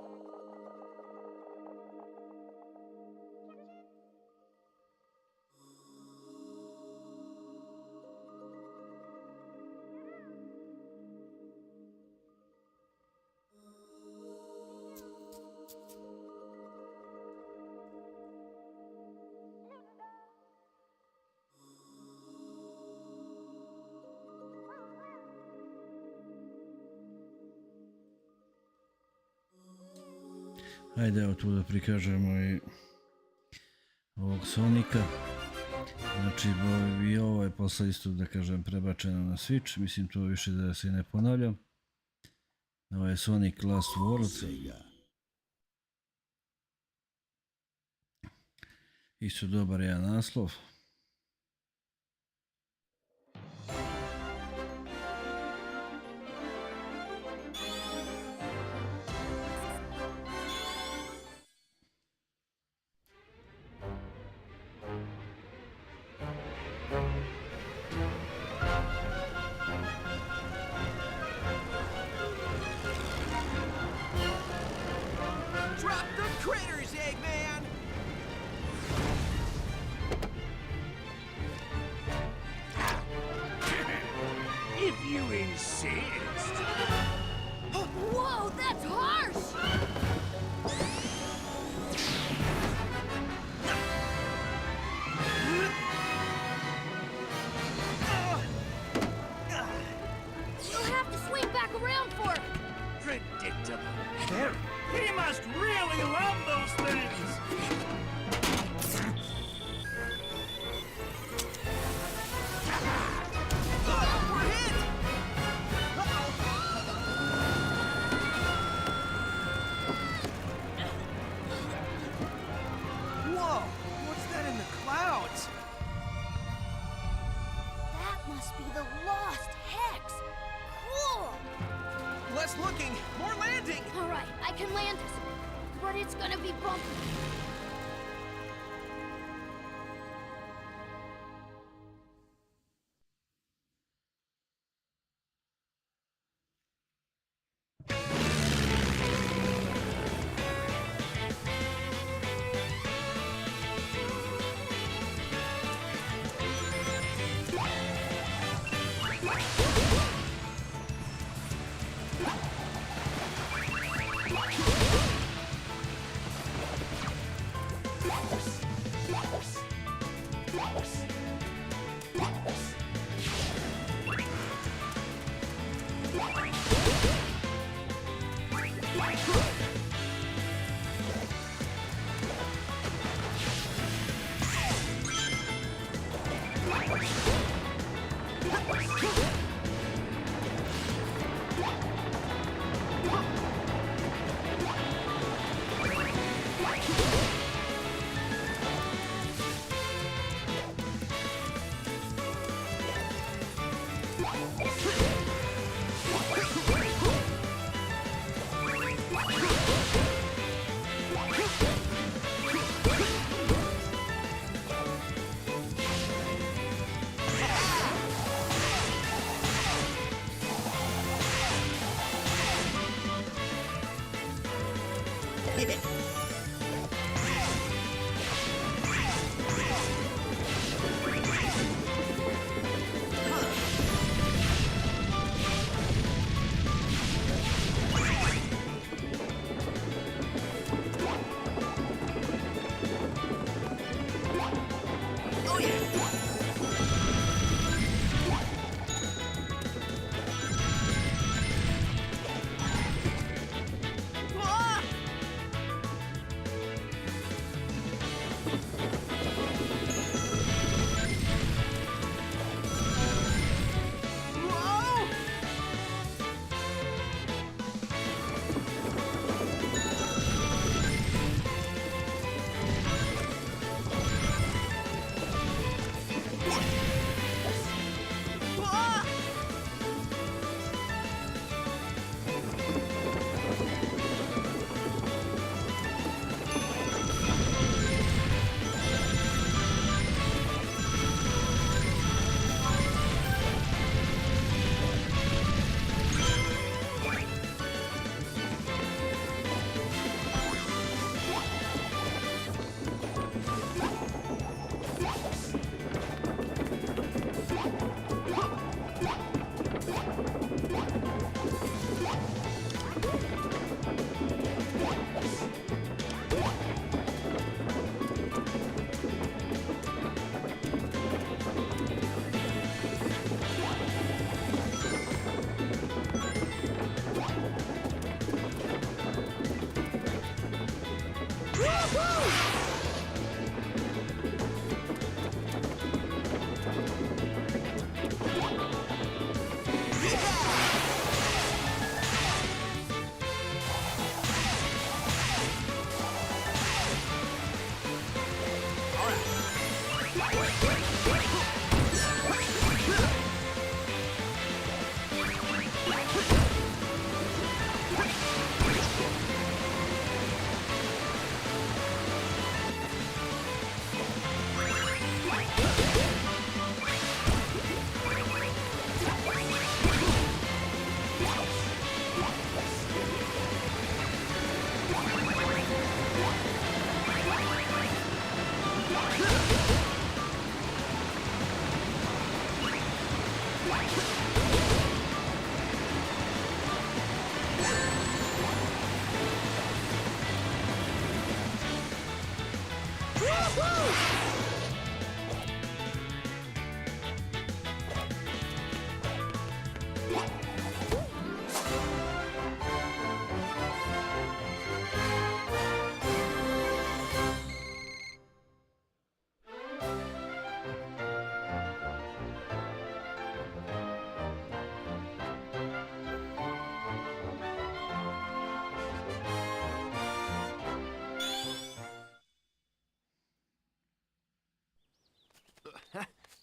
Speaker 1: Ajde, evo tu da prikažemo i ovog Sonika. Znači, i ovo je posle isto, da kažem, prebačeno na Switch. Mislim, to više da se ne ponavljam. Ovo je Sonic Lost World. Isto dobar jedan naslov.
Speaker 4: Drop the critters, Eggman! If you insist.
Speaker 5: Whoa, that's harsh! You'll have to swing back around for it.
Speaker 4: Predictable. He must really love those things! Oh, we're hit! Whoa! What's that in the clouds?
Speaker 5: That must be the Lost Hex. Cool!
Speaker 4: Less looking, more landing!
Speaker 5: All right, I can land this, but it's gonna be bumpy.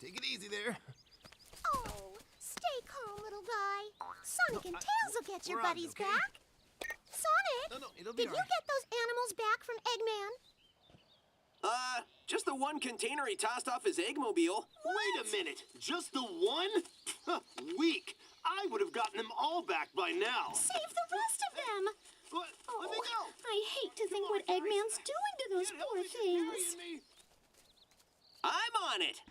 Speaker 6: Take it easy there.
Speaker 5: Oh, stay calm, little guy. Sonic and Tails will get your
Speaker 6: we're on,
Speaker 5: buddies
Speaker 6: okay?
Speaker 5: back. Sonic,
Speaker 6: No, it'll be
Speaker 5: did you
Speaker 6: alright.
Speaker 5: get those animals back from Eggman?
Speaker 7: Just the one container he tossed off his eggmobile.
Speaker 8: Wait a minute, just the one? Weak. I would have gotten them all back by now.
Speaker 5: Save the rest of them.
Speaker 8: What? Let me go.
Speaker 5: I hate to think what Eggman's doing to those poor things.
Speaker 8: Carrying me.
Speaker 7: I'm on it.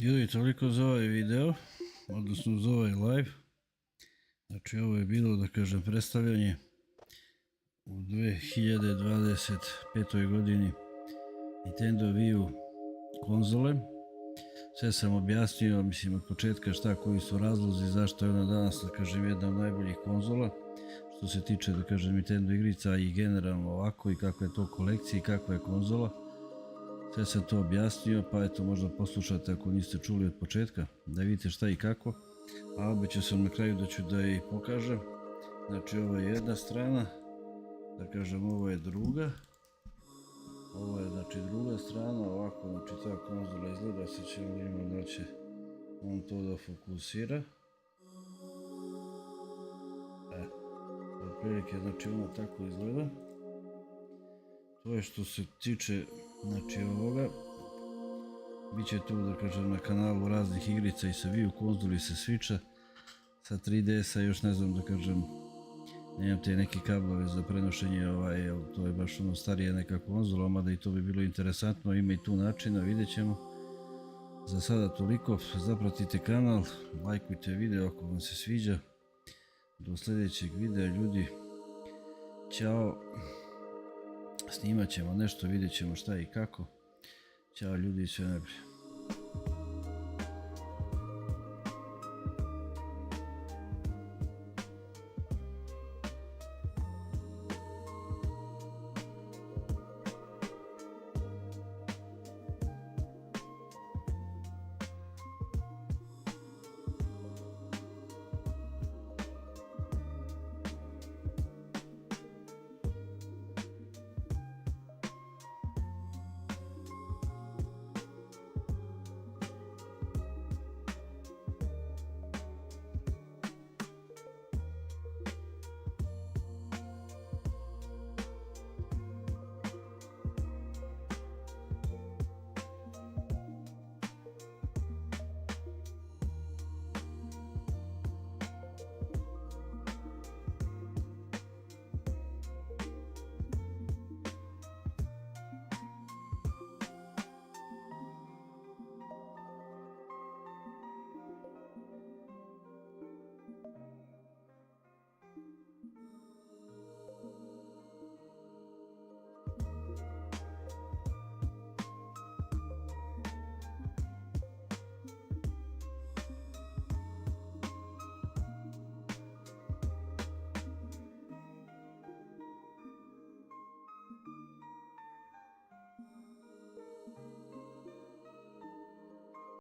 Speaker 1: Ljudi, toliko za ovaj video, odnosno za ovaj live. Znači ovo je bilo, da kažem, predstavljanje u 2025. godini Nintendo Wii U konzole. Sve sam objasnio, mislim, od početka šta, koji su razlozi, zašto je ona danas, da kažem, jedna od najboljih konzola. Što se tiče, da kažem, Nintendo igrica i generalno ovako i kakva je to kolekcija i kakva je konzola. Sve sam to objasnio, pa eto možda poslušate ako niste čuli od početka, da vidite šta i kako. A obećao sam na kraju da ću da i pokažem. Znači ovo je jedna strana, da kažem ovo je druga. Ovo je znači druga strana, ovako znači ta konzola izgleda, sad ćemo vidjeti da će on to da fokusira. Otprilike znači ona tako izgleda. To je što se tiče znači ovoga. Biće tu da kažem na kanalu raznih igrica i sa Wii U konzoli i sa Switcha. Sa 3DS-a još ne znam da kažem, nemam te neke kablove za prenošenje, to je baš ono starija neka konzola, mada i to bi bilo interesantno, ima i tu načina, vidjet ćemo. Za sada toliko, zapratite kanal, lajkujte video ako vam se sviđa. Do sljedećeg videa ljudi, ćao, snimat ćemo nešto, vidjet ćemo šta i kako. Ćao ljudi i sve najbolje.